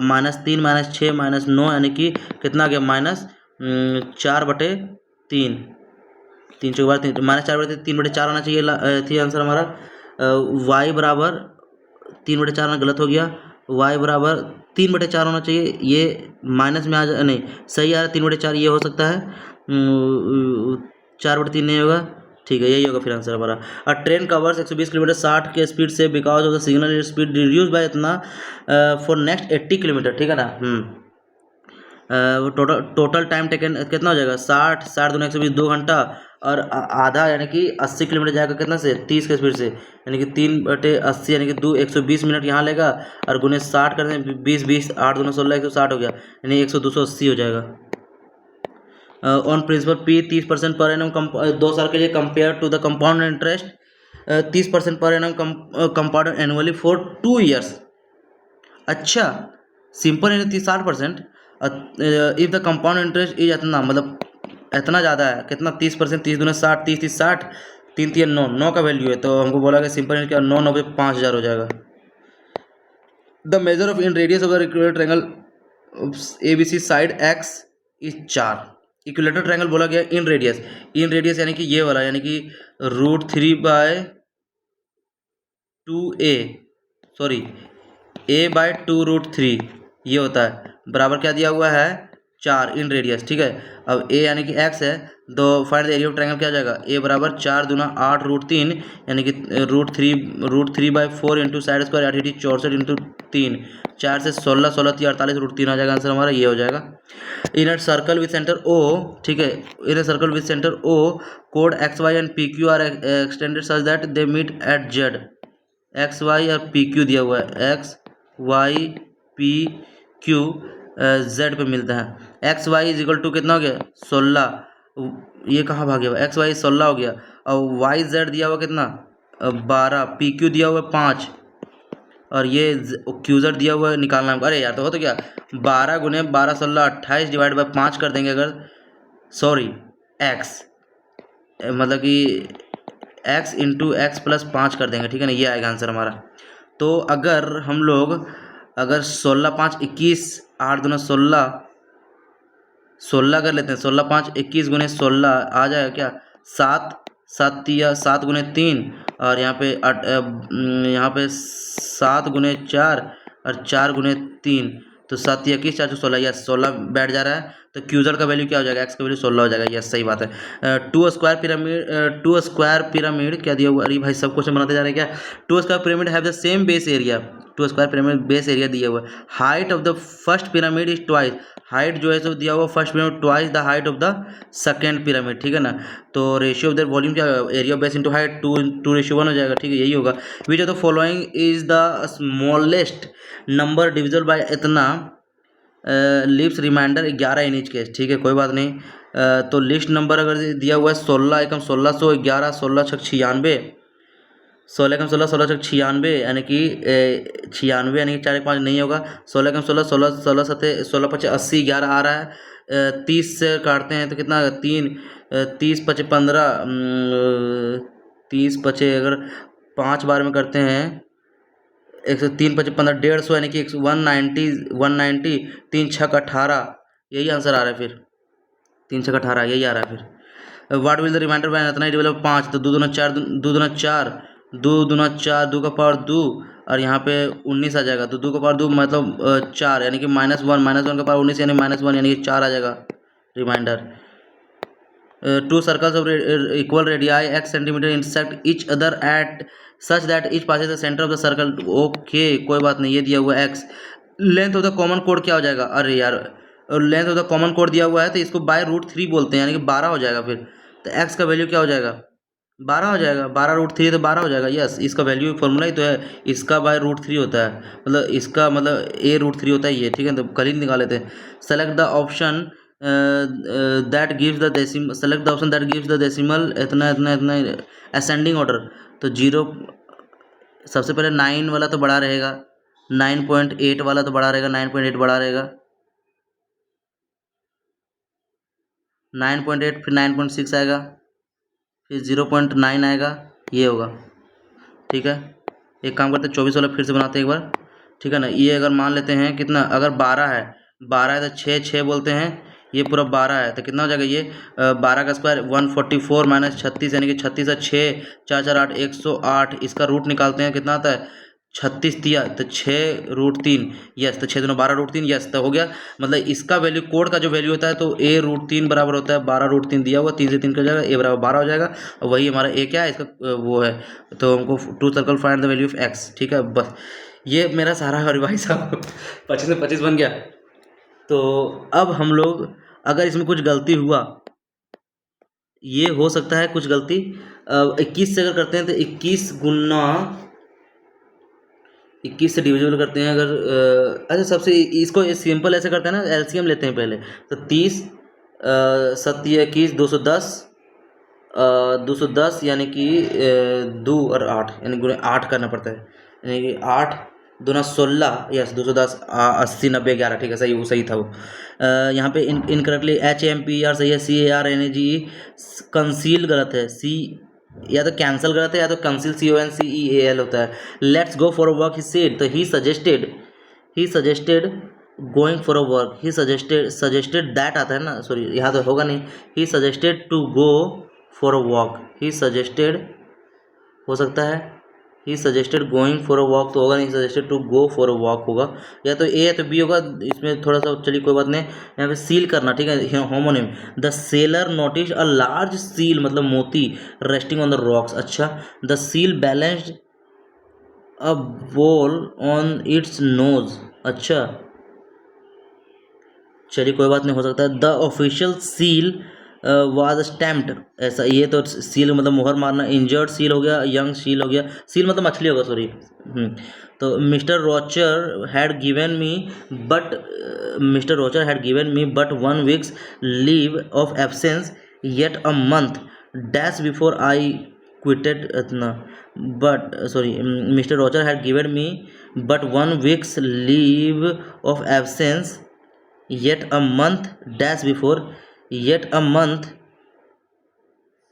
-3 -6 -9, यानी कि कितना आ गया -4/3, 3 चौके बार 3 -4/3, 3/4 आना चाहिए थी आंसर हमारा। y बराबर 3/4 आना गलत हो गया, y बराबर 3/4 होना चाहिए, ये माइनस में आ जा नहीं सही आ रहा है 3/4, ये हो सकता है 4/3 नहीं होगा, ठीक है, यही होगा फिर आंसर हमारा। अ ट्रेन कवर्स 120 किलोमीटर 60 के स्पीड से because of the signal speed reduce by इतना फॉर नेक्स्ट 80 किलोमीटर, ठीक है ना। टोटल टाइम टेकन कितना हो जाएगा 60 60 दूना 120 2 घंटा, और आधा यानी कि 80 किलोमीटर जाएगा कितना से 30 के स्पीड से, यानी कि 3/80, यानी कि 120 मिनट यहाँ लेगा, और गुने 60 कर दें 20 20 8 दूना 16 160 हो गया, यानी 280 हो जाएगा। On principal P 30% per annum 2 साल के लिए compare to the compound interest 30% per annum compound annually for 2 years. अच्छा, सिंपल है 60%, if the compound interest is इतना, मतलब इतना ज़्यादा है, कितना 30%, 30 दूना 60, 30 30 60, 3 3 9 9 का वैल्यू है, तो हमको बोला कि सिंपल क्या 9 9 पे 5000 हो जाएगा। The measure of in radius of the equilateral triangle ABC side x is 4। Equilateral triangle बोला गया इन रेडियस यानी कि ये वाला, यानी कि √3/2a, सॉरी a/2√3 ये होता है, बराबर क्या दिया हुआ है 4 इन रेडियस, ठीक है। अब a यानी कि x है, तो find the area of triangle क्या हो जाएगा, a बराबर 4 दूना 8 √3, यानी कि √3/4 इंटू साइड स्क्वायर 8 64 इंटू 3, 4 से 16 16 3 48 √3 आ जाएगा आंसर हमारा, ये हो जाएगा। In a circle with centre O, ठीक है, in a circle with centre O कोड XY and PQ are extended such that they meet at Z। XY और PQ दिया हुआ है, XY PQ Z पे मिलता है। XY इज इक्वल टू कितना हो गया 16, ये कहाँ भाग गया, XY 16 हो गया, और YZ दिया हुआ कितना 12, PQ दिया हुआ 5, और ये QZ दिया हुआ है निकालना है। अरे यार, तो हो तो क्या 12 गुने 12 16 28 डिवाइड बाय 5 कर देंगे अगर, सॉरी x, मतलब कि x इंटू एक्स प्लस 5 कर देंगे, ठीक है ना, ये आएगा आंसर हमारा। तो अगर हम लोग 16 5 21 8 दूना 16 कर लेते हैं, 16 5 21 गुने 16 आ जाएगा क्या 7 7 या 7 गुने 3, और यहाँ पे 7 गुने 4 और 4 गुने 3, तो 7 या 21 4 16, या 16 बैठ जा रहा है, तो QZ का वैल्यू क्या हो जाएगा, x का वैल्यू 16 हो जाएगा, यस सही बात है। टू स्क्वायर पिरामिड क्या दिया हुआ, अरे भाई सब क्वेश्चन बनाते जा रहे हैं क्या। Two square pyramid have the same base area, two square pyramid base area दिया हुआ है। Height of the first pyramid is twice, height जो है सो दिया हुआ first pyramid twice the height of the second pyramid, ठीक है ना। तो रेशियो ऑफ देयर वॉल्यूम क्या होगा, area of base into height 2:1 हो जाएगा, ठीक है, यही होगा। Which of the following is the smallest number divisible by इतना leaves remainder 11 in each case, ठीक है, कोई बात नहीं। तो लिस्ट नंबर अगर दिया हुआ है 16 एकम 1611 16 6 96, 16 एकम 16 16 6 96, यानी कि 96, यानी कि 4 5 नहीं होगा, 16 एकम 16 16 16 7 16 5 80 11 आ रहा है, 30 से काटते हैं तो कितना 3 30 पचे 15, 30 पचे अगर 5 बार में करते हैं 103 पचे 15, 150 यानी कि 190, 190, 3 छक 18, यही आंसर आ रहा है फिर। 3 छक 18 यही आ रहा है फिर। What will the remainder by इतना ही डेवलप 5, तो 2 दूना 4, 2 दूना 4, 2 दूना 4, 2 का पावर 2, और यहाँ पे 19 आ जाएगा। तो 2 का पावर 2 मतलब 4 यानी कि -1 का पावर 19 यानी -1 यानी कि 4 आ जाएगा reminder. Two circles of equal radii x centimeter intersect each other at such that each passes the center of the circle. Okay, कोई बात नहीं, ये दिया हुआ x। Length of the common code क्या हो जाएगा? अरे यार, length of the common code दिया हुआ है तो इसको बाय √3 बोलते हैं, यानी कि 12 हो जाएगा फिर। तो x का वैल्यू क्या हो जाएगा? 12 हो जाएगा। 12 √3 तो 12 हो जाएगा। यस, इसका वैल्यू फॉर्मूला ही तो है, इसका बाय √3 होता है, मतलब इसका मतलब a√3 होता है ये, ठीक है। तो कल ही निकाले थे। Select the option that gives the decimal, select the option that gives the decimal इतना इतना इतना असेंडिंग ऑर्डर। तो 0 सबसे पहले 9 वाला तो बड़ा रहेगा, 9.8 वाला तो बड़ा रहेगा, 9.8 बड़ा रहेगा, 9.8 फिर 9.6 आएगा, फिर 0.9 आएगा, ये होगा, ठीक है। एक काम करते हैं 24 वाला फिर से बनाते हैं एक बार, ठीक है ना। ये अगर मान लेते हैं कितना, अगर 12 है, 12 है तो 6 बोलते हैं, ये पूरा 12 है तो कितना हो जाएगा ये 12 का स्क्वायर 144 माइनस 36 यानी कि 36 है 6, 4 4 8 108। इसका रूट निकालते हैं कितना आता है 36 दिया तो 6√3, यस। तो 6 दूना 12√3, यस। तो हो गया, मतलब इसका वैल्यू कोड का जो वैल्यू होता है तो a√3 बराबर होता है 12√3 दिया हुआ, 3 से 3 का जाएगा, a बराबर 12 हो जाएगा। और वही हमारा a क्या है इसका वो है। तो हमको two circle find the value of x, ठीक है। बस ये मेरा सारा है भाई साहब 25 में 25 बन गया। तो अब हम लोग अगर इसमें कुछ गलती हुआ, ये हो सकता है कुछ गलती 21 से अगर करते हैं तो 21 गुना 21 से डिविजिबल करते हैं अगर अच्छा सबसे इसको सिंपल ऐसे करते हैं ना, एलसीएम लेते हैं पहले। तो 30 7 21 210, 210 यानी कि 2 और 8 यानी गुणे 8 करना पड़ता है, यानी कि 8 दूना 16, यस 210 80 90 11, ठीक है, सही वो सही था वो। यहाँ पे इनकरेक्टली HAMPER सही है, CARNEGE कंसील गलत है, सी या तो कैंसिल गलत है या तो कंसील CONCEAL होता है। Let's go for a work he said, तो he suggested going for a work, he suggested that आता है ना, सॉरी यहाँ तो होगा नहीं, he suggested to go for a walk, he suggested हो सकता है, he suggested going for a walk तो होगा नहीं, suggested to go for a walk होगा, या तो ए या तो बी होगा। इसमें थोड़ा सा चलिए कोई बात नहीं, यहाँ पे सील करना, ठीक है, homonym. The sailor notice a large seal मतलब मोती रेस्टिंग ऑन द रॉक्स, अच्छा। The seal balanced a ball on its nose, अच्छा चलिए कोई बात नहीं, हो सकता है। The official seal was stamped, ऐसा, ये तो सील मतलब मुहर मारना। इंजर्ड सील हो गया, यंग सील हो गया, सील मतलब मछली होगा, सॉरी। तो mister Rocher had given me but 1 weeks leave of absence yet a month dash before I quitted इतना, but sorry, mister Rocher had given me but 1 weeks leave of absence yet a month dash before, yet a month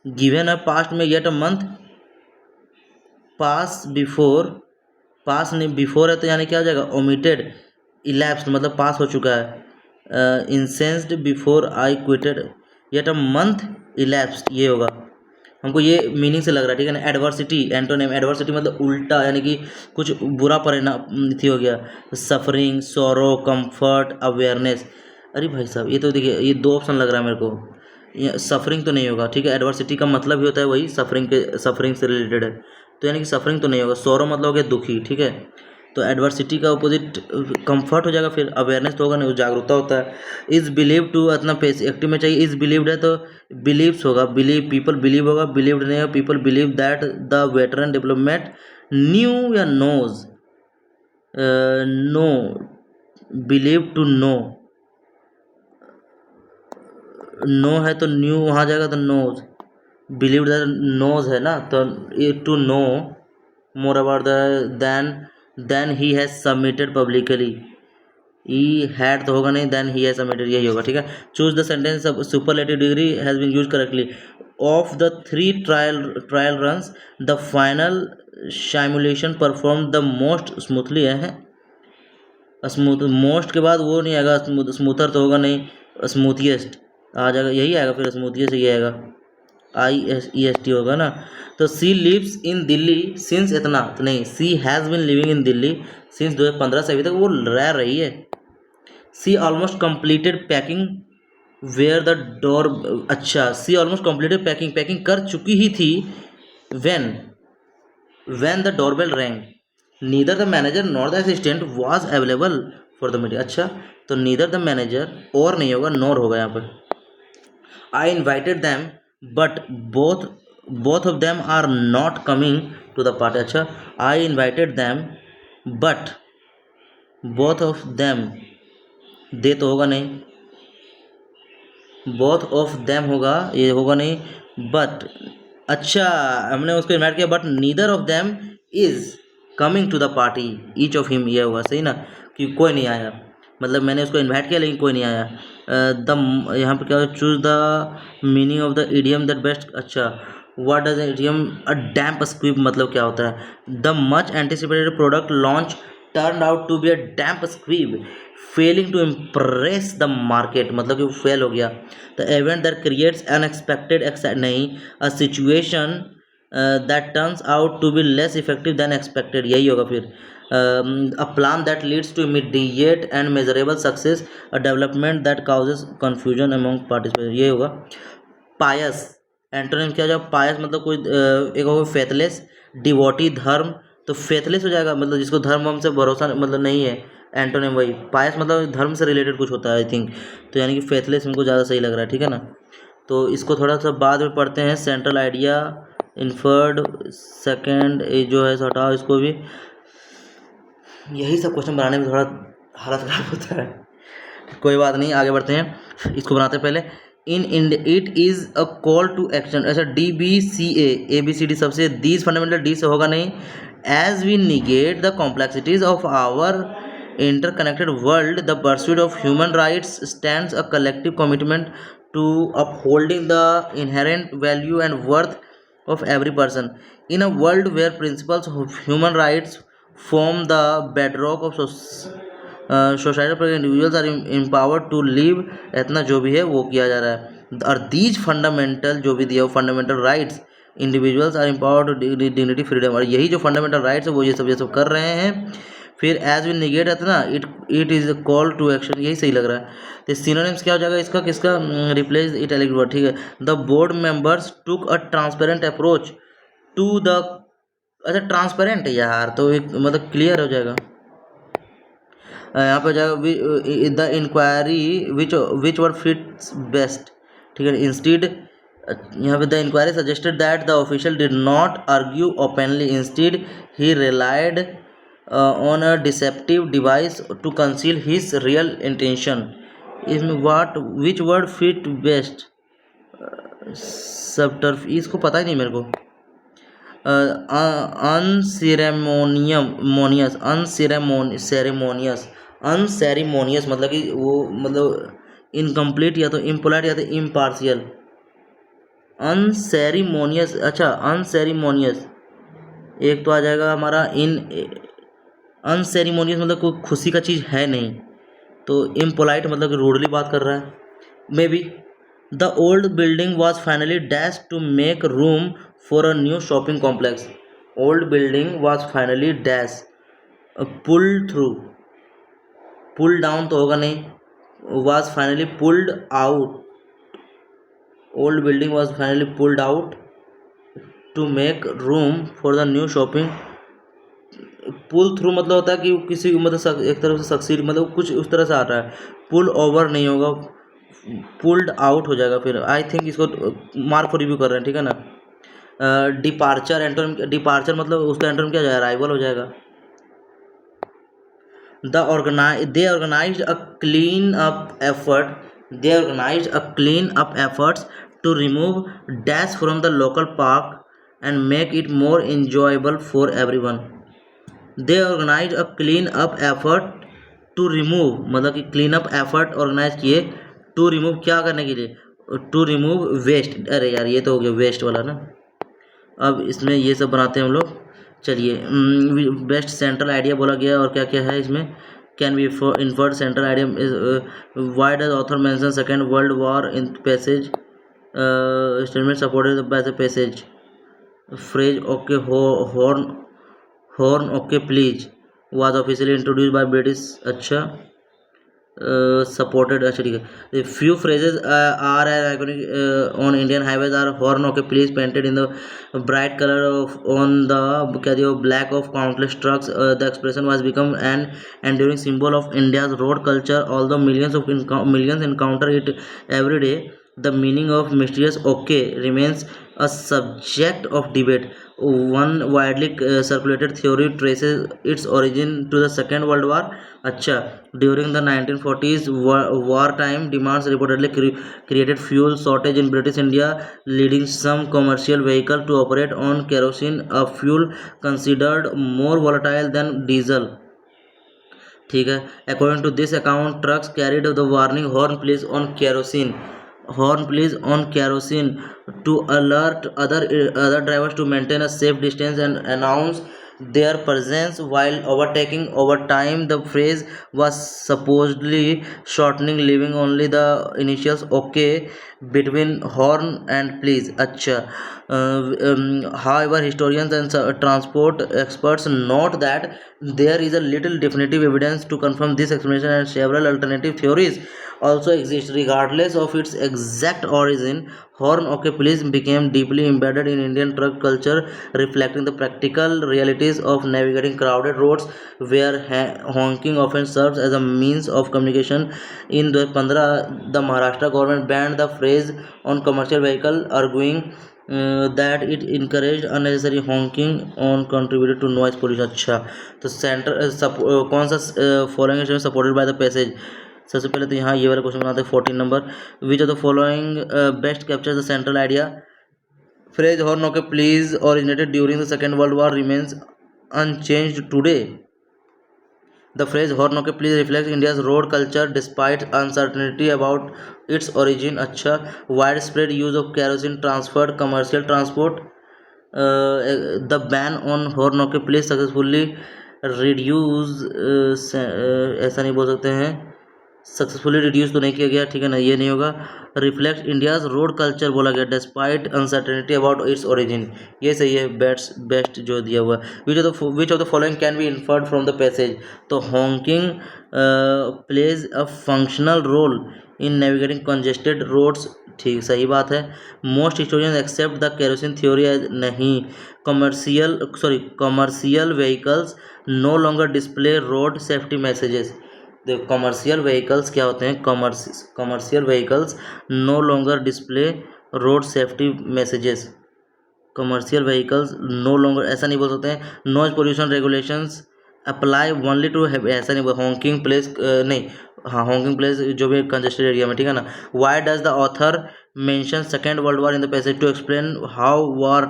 given a past में yet a month pass before, पास नहीं before है तो यानी क्या हो जाएगा omitted, elapsed मतलब पास हो चुका है, incensed before I quitted, yet a month elapsed, ये होगा। हमको ये मीनिंग से लग रहा है, ठीक है ना। एडवर्सिटी एंटोनिम, एडवर्सिटी मतलब उल्टा, यानी कि कुछ बुरा परिणाम थी हो गया। सफरिंग, सोरो, कंफर्ट, अवेयरनेस। अरे भाई साहब ये तो देखिए ये 2 ऑप्शन लग रहा है मेरे को, ये सफरिंग तो नहीं होगा, ठीक है। एडवर्सिटी का मतलब भी होता है वही सफरिंग से रिलेटेड है, तो यानी कि सफरिंग तो नहीं होगा। सोरो मतलब हो गया दुखी, ठीक है। तो एडवर्सिटी का अपोजिट कंफर्ट हो जाएगा, फिर अवेयरनेस तो होगा नहीं, जागरूकता होता है। इज़ बिलीव टू इतना पेस एक्टिव में चाहिए, इज़ बिलीव्ड है तो बिलीव्स होगा, बिलीव पीपल बिलीव होगा, बिलीव्ड नहीं है, people believe that the veteran development knew या knows, know, believe to know, know है तो न्यू वहाँ जाएगा तो नोज, बिलीव दैट नोज है ना, तो ये to know more about the then he has submitted publicly, ई हैड तो होगा नहीं, देन ही हैज सबमिटेड, यही होगा, ठीक है। Choose the sentence superlative degree has been use correctly. Of the 3 trial runs the final simulation perform the most smoothly है। Smooth most के बाद वो नहीं आएगा, स्मूथर तो होगा नहीं, स्मूथिएस्ट आ जाएगा, यही आएगा फिर, स्मूथिएस्ट यही आएगा, ISEST होगा ना। तो she lives in Delhi since, इतना तो नहीं, she has been living in Delhi since 2015 से अभी तक वो रह रही है। She almost completed packing where the door, अच्छा, she almost completed packing, packing कर चुकी ही थी when the doorbell rang, neither the manager nor the assistant was available for the meeting। अच्छा, तो neither the manager और नहीं होगा, nor होगा यहाँ पर। I invited them but both of them are not coming to the party। अच्छा, I invited them but both of them, दे तो होगा नहीं, both of them होगा, ये होगा नहीं, but, अच्छा, हमने उसको इन्वाइट किया but neither of them is coming to the party each of him, ये होगा सही ना, कि कोई नहीं आया, मतलब मैंने उसको इन्वाइट किया लेकिन कोई नहीं आया। द यहाँ पे क्या है, choose the meaning of the idiom that best, अच्छा, what does idiom a damp squib, मतलब क्या होता है, the much anticipated product launch turn out to be a damp squib failing to impress the market, मतलब कि वो fail हो गया। The event that creates unexpected नहीं, a situation that turns out to be less effective than expected, यही होगा फिर। A plan that leads to immediate and measurable success, a development that causes confusion among participant, ये होगा। पायस antonym क्या हो जाएगा, पायस मतलब कोई एक होगा फेथलेस, डिवोटी धर्म, तो फेथलेस हो जाएगा, मतलब जिसको धर्म हम से भरोसा मतलब नहीं है, एंटोनिम वही। पायस मतलब धर्म से रिलेटेड कुछ होता है आई थिंक, तो यानी कि फेथलेस हमको ज़्यादा सही लग रहा है, ठीक है ना। तो इसको थोड़ा सा बाद में पढ़ते हैं। सेंट्रल आइडिया, इन्फर्ड, सेकंड, ये जो है हटाओ इसको भी, यही सब क्वेश्चन बनाने में थोड़ा हालत खराब होता है, कोई बात नहीं, आगे बढ़ते हैं, इसको बनाते हैं पहले। It is a call to action, ऐसा DBCA ABCD सबसे, दीज फंडामेंटल डी से होगा नहीं। As we negate the complexities of our interconnected world the pursuit of human rights stands a collective commitment to upholding the inherent value and worth of every person in a world where principles of human rights form the bedrock of society पर individuals are empowered to live, इतना जो भी है वो किया जा रहा है। और these fundamental जो भी दिया वो fundamental rights individuals are empowered to dignity freedom, और यही जो fundamental rights है वो ये सब कर रहे हैं। फिर एज वी निगेट है ना, it is call to action, यही सही लग रहा है। तो सिनोनिम्स क्या हो जाएगा इसका, किसका, रिप्लेस इटैलिक वर्ड, ठीक है। The board members took a transparent approach to the, अच्छा ट्रांसपेरेंट है यार, तो एक मतलब क्लियर हो जाएगा, यहाँ पे जाएगा the inquiry which word fits best, ठीक है। इंस्टीड, यहाँ पे the inquiry suggested that the official did not argue openly, instead he relied on a deceptive device to conceal his real intention। इसमें which word fit best, subterfuge, इसको पता ही नहीं मेरे को। अनसेरेमोनियस मतलब कि वो मतलब इनकम्प्लीट या तो इम्पोलाइट या तो इम्पार्शियल। अनसेरेमोनियस, अच्छा अनसेरेमोनियस, एक तो आ जाएगा हमारा अनसेरिमोनियस मतलब कोई खुशी का चीज़ है नहीं, तो इम्पोलाइट मतलब कि रूडली बात कर रहा है। May be the old building was finally dash to make room for a new shopping complex, old building was finally dash pulled through, pull down तो होगा नहीं, was finally pulled out, old building was finally pulled out to make room for the new shopping. Pull through मतलब होता है कि किसी मतलब एक तरफ से सक्सीड, मतलब कुछ उस तरह से आ रहा है, पुल ओवर नहीं होगा, पुल्ड आउट हो जाएगा। फिर आई थिंक इसको मार्क फॉर रिव्यू कर रहे हैं, ठीक है ना। डिपार्चर एंटोनिम, डिपार्चर मतलब उसका एंटोनिम क्या हो जाएगा, अराइवल हो जाएगा। They organised a clean up effort, they organised a clean up efforts to remove dash from the local park and make it more enjoyable for everyone. They organized a clean up effort to remove मतलब कि clean up effort organise किए, to remove क्या करने के लिए, to remove waste. अरे यार ये तो हो गया वेस्ट वाला ना, अब इसमें ये सब बनाते हैं हम लोग। चलिए बेस्ट सेंट्रल आइडिया बोला गया, और क्या क्या है इसमें, can be inferred central idea, why does author mention second world war in passage, statement supported by the passage, phrase okay horn horn okay please was officially introduce by British. अच्छा supported, अच्छा ठीक है। Few phrases are iconic on Indian highways are horn okay please painted in the bright colour of on the क्या दिया black of countless trucks, the expression was become an enduring symbol of India's road culture although millions encounter it every day. The meaning of mysterious okay remains a subject of debate. One widely circulated theory traces its origin to the Second World War. अच्छा, during the 1940s wartime demands reportedly created fuel shortage in British India, leading some commercial vehicle to operate on kerosene, a fuel considered more volatile than diesel. ठीक है, according to this account trucks carried the warning horn please on kerosene, horn please on kerosene to alert other drivers to maintain a safe distance and announce their presence while overtaking. Over time the phrase was supposedly shortening, leaving only the initials okay between horn and please. अच्छा, however historians and transport experts note that there is a little definitive evidence to confirm this explanation, and several alternative theories also exist. Regardless of its exact origin, horn okay please became deeply embedded in Indian truck culture, reflecting the practical realities of navigating crowded roads where honking often serves as a means of communication. In 2015, the Maharashtra government banned the phrase on commercial vehicle, arguing that it encouraged unnecessary honking on contributed to noise pollution. अच्छा, तो centre कौन सा following statement supported by the passage. सबसे पहले तो यहाँ ये वाला क्वेश्चन बनाते हैं 14 number, which of the following best capture the central idea. Phrase horn okay please originated during the Second World War remains unchanged today. The phrase "Horn okay please" reflects India's road culture despite uncertainty about its origin. अच्छा, widespread use of kerosene transferred commercial transport. The ban on horn okay please successfully reduce ऐसा नहीं बोल सकते हैं, successfully reduce तो नहीं किया गया, ठीक है ना, ये नहीं होगा। रिफ्लेक्ट इंडियाज रोड कल्चर बोला गया despite uncertainty about its origin, ये सही है, बेस्ट जो दिया हुआ। Which of the following can be inferred from the passage, तो honking plays a functional role in navigating congested roads, ठीक सही बात है। Most historians accept the kerosene theory as नहीं। Commercial vehicles no longer display road safety messages. देखो commercial vehicles क्या होते हैं, commercial vehicles no longer display road safety messages. Commercial vehicles no longer ऐसा नहीं बोल सकते हैं। Noise pollution regulations apply only to, ऐसा नहीं बोल, हॉन्किंग प्लेस नहीं, हाँ हॉन्किंग प्लेस जो भी कंजेस्टेड एरिया में, ठीक है ना। Why does the author mention second world war in the passage to explain how war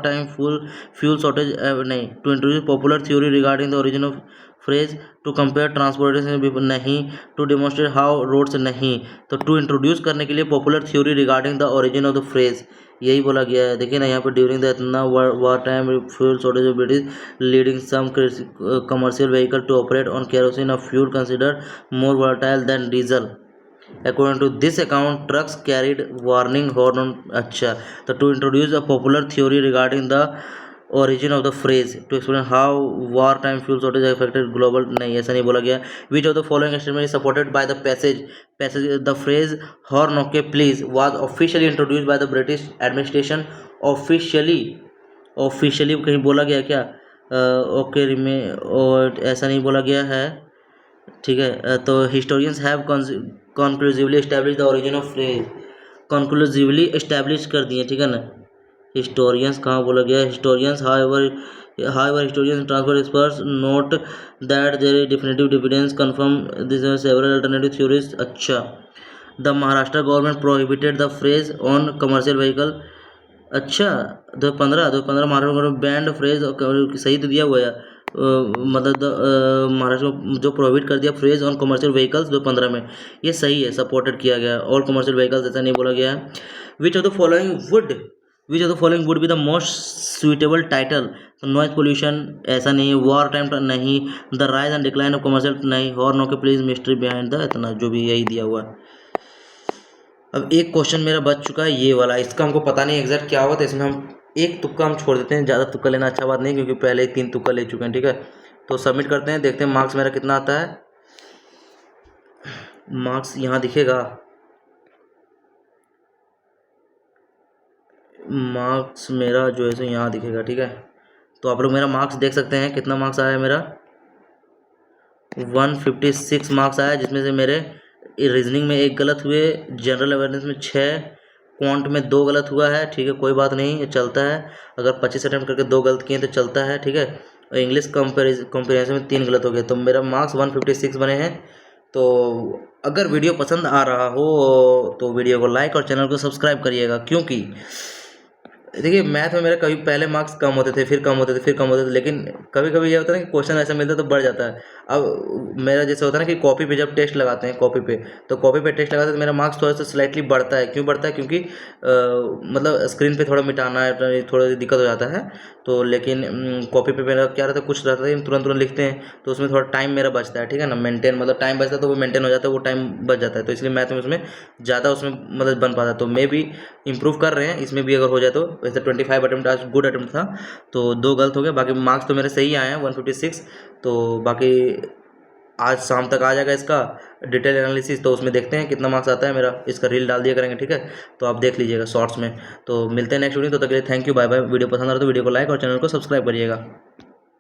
time fuel shortage, नहीं, to introduce popular theory regarding the origin of phrase, to compare transportation नहीं, to demonstrate how roads नहीं, तो to introduce करने के लिए popular theory regarding the origin of the phrase, यही बोला गया है। देखिए ना यहाँ पर ड्यूरिंग द इतना war time fuel shortage of British leading some commercial vehicle to operate on kerosene, of fuel considered more volatile than diesel. According to this account, trucks carried warning horn on, अच्छा, तो to introduce a popular theory regarding the origin of the phrase, to explain how wartime fuel shortage affected global, नहीं ऐसा नहीं बोला गया। Which of the following statement is supported by the passage, the phrase horn okay please was officially introduced by the British administration, officially कहीं बोला गया क्या, okay में, और ऐसा नहीं बोला गया है, ठीक है। तो historians have conclusively establish the origin of phrase, conclusively establish कर दिए, ठीक है ना। हिस्टोरियंस कहाँ बोला गया, historians however historians transport experts note that there is definitive evidence confirm this several alternative theories. अच्छा, the Maharashtra government prohibited the phrase on commercial vehicle. अच्छा, 2015 महाराष्ट्र गवर्नमेंट बैंड फ्रेज, सही तो दिया हुआ है, मतलब महाराष्ट्र को जो प्रोहिबिट कर दिया फ्रेज ऑन कमर्शियल व्हीकल्स 2015 में, ये सही है, सपोर्टेड किया गया है। ऑल कमर्शियल व्हीकल्स ऐसा नहीं बोला गया है। Which of the following would be the most suitable title? तो नॉइज पोल्यूशन ऐसा नहीं है, वॉर टाइम नहीं, the rise and decline of commercial नहीं, horn OK please mystery behind the इतना, जो भी यही दिया हुआ है। अब एक क्वेश्चन मेरा बच चुका है ये वाला, इसका हमको पता नहीं एग्जैक्ट क्या हुआ, तो इसमें हम एक तुक्का हम छोड़ देते हैं, ज़्यादा तुक्का लेना अच्छा बात नहीं, क्योंकि पहले ही 3 तुक्का ले चुके हैं, ठीक है। तो सबमिट करते हैं, देखते हैं मार्क्स मेरा कितना आता है। मार्क्स यहाँ दिखेगा, मार्क्स मेरा जो है सो यहाँ दिखेगा, ठीक है। तो आप लोग मेरा मार्क्स देख सकते हैं, कितना मार्क्स आया है मेरा, 156 मार्क्स आया, जिसमें से मेरे रीजनिंग में 1 गलत हुए, जनरल अवेयरनेस में 6, क्वांट में 2 गलत हुआ है, ठीक है, कोई बात नहीं, ये चलता है। अगर 25 अटैम्प्ट करके 2 गलत किए तो चलता है, ठीक है। और इंग्लिश कॉम्प्रिहेंशन में 3 गलत हो गए, तो मेरा मार्क्स 156 बने हैं। तो अगर वीडियो पसंद आ रहा हो तो वीडियो को लाइक और चैनल को सब्सक्राइब करिएगा, क्योंकि देखिए मैथ में मेरे कभी पहले मार्क्स कम होते थे, फिर कम होते थे, फिर कम होते थे, लेकिन कभी कभी ये होता है ना कि क्वेश्चन ऐसा मिलता है तो बढ़ जाता है। अब मेरा जैसे होता है ना कि कॉपी पे जब टेस्ट लगाते हैं, कॉपी पे टेस्ट लगाते हैं तो मेरा मार्क्स थोड़ा सा स्लाइटली बढ़ता है। क्यों बढ़ता है? क्योंकि मतलब स्क्रीन पे थोड़ा मिटाना है, थोड़ा दिक्कत हो जाता है। तो लेकिन कॉपी पे मेरा क्या रहता है, कुछ रहता है तुरंत तुरंत लिखते हैं, तो उसमें थोड़ा टाइम मेरा बचता है, ठीक है ना, मेंटेन मतलब टाइम बचता है, तो वो मेंटेन हो जाता है, वो टाइम बच जाता है, तो इसलिए मैथ में उसमें ज़्यादा उसमें मतलब बन पाता है। तो मे भी इम्प्रूव कर रहे हैं, इसमें भी अगर हो जाए तो। वैसे 25 अटैम्प्ट आज गुड अटैम्प्ट था, तो 2 गलत हो गए, बाकी मार्क्स तो मेरे सही आए हैं 156। तो बाकी आज शाम तक आ जाएगा इसका डिटेल एनालिसिस, तो उसमें देखते हैं कितना मार्क्स आता है मेरा, इसका रील डाल दिया करेंगे, ठीक है। तो आप देख लीजिएगा शॉर्ट्स में। तो मिलते हैं नेक्स्ट वीडियो, तो तक के लिए thank you, bye bye. Video पसंद आ रहा तो वीडियो को लाइक और चैनल को सब्सक्राइब करिएगा।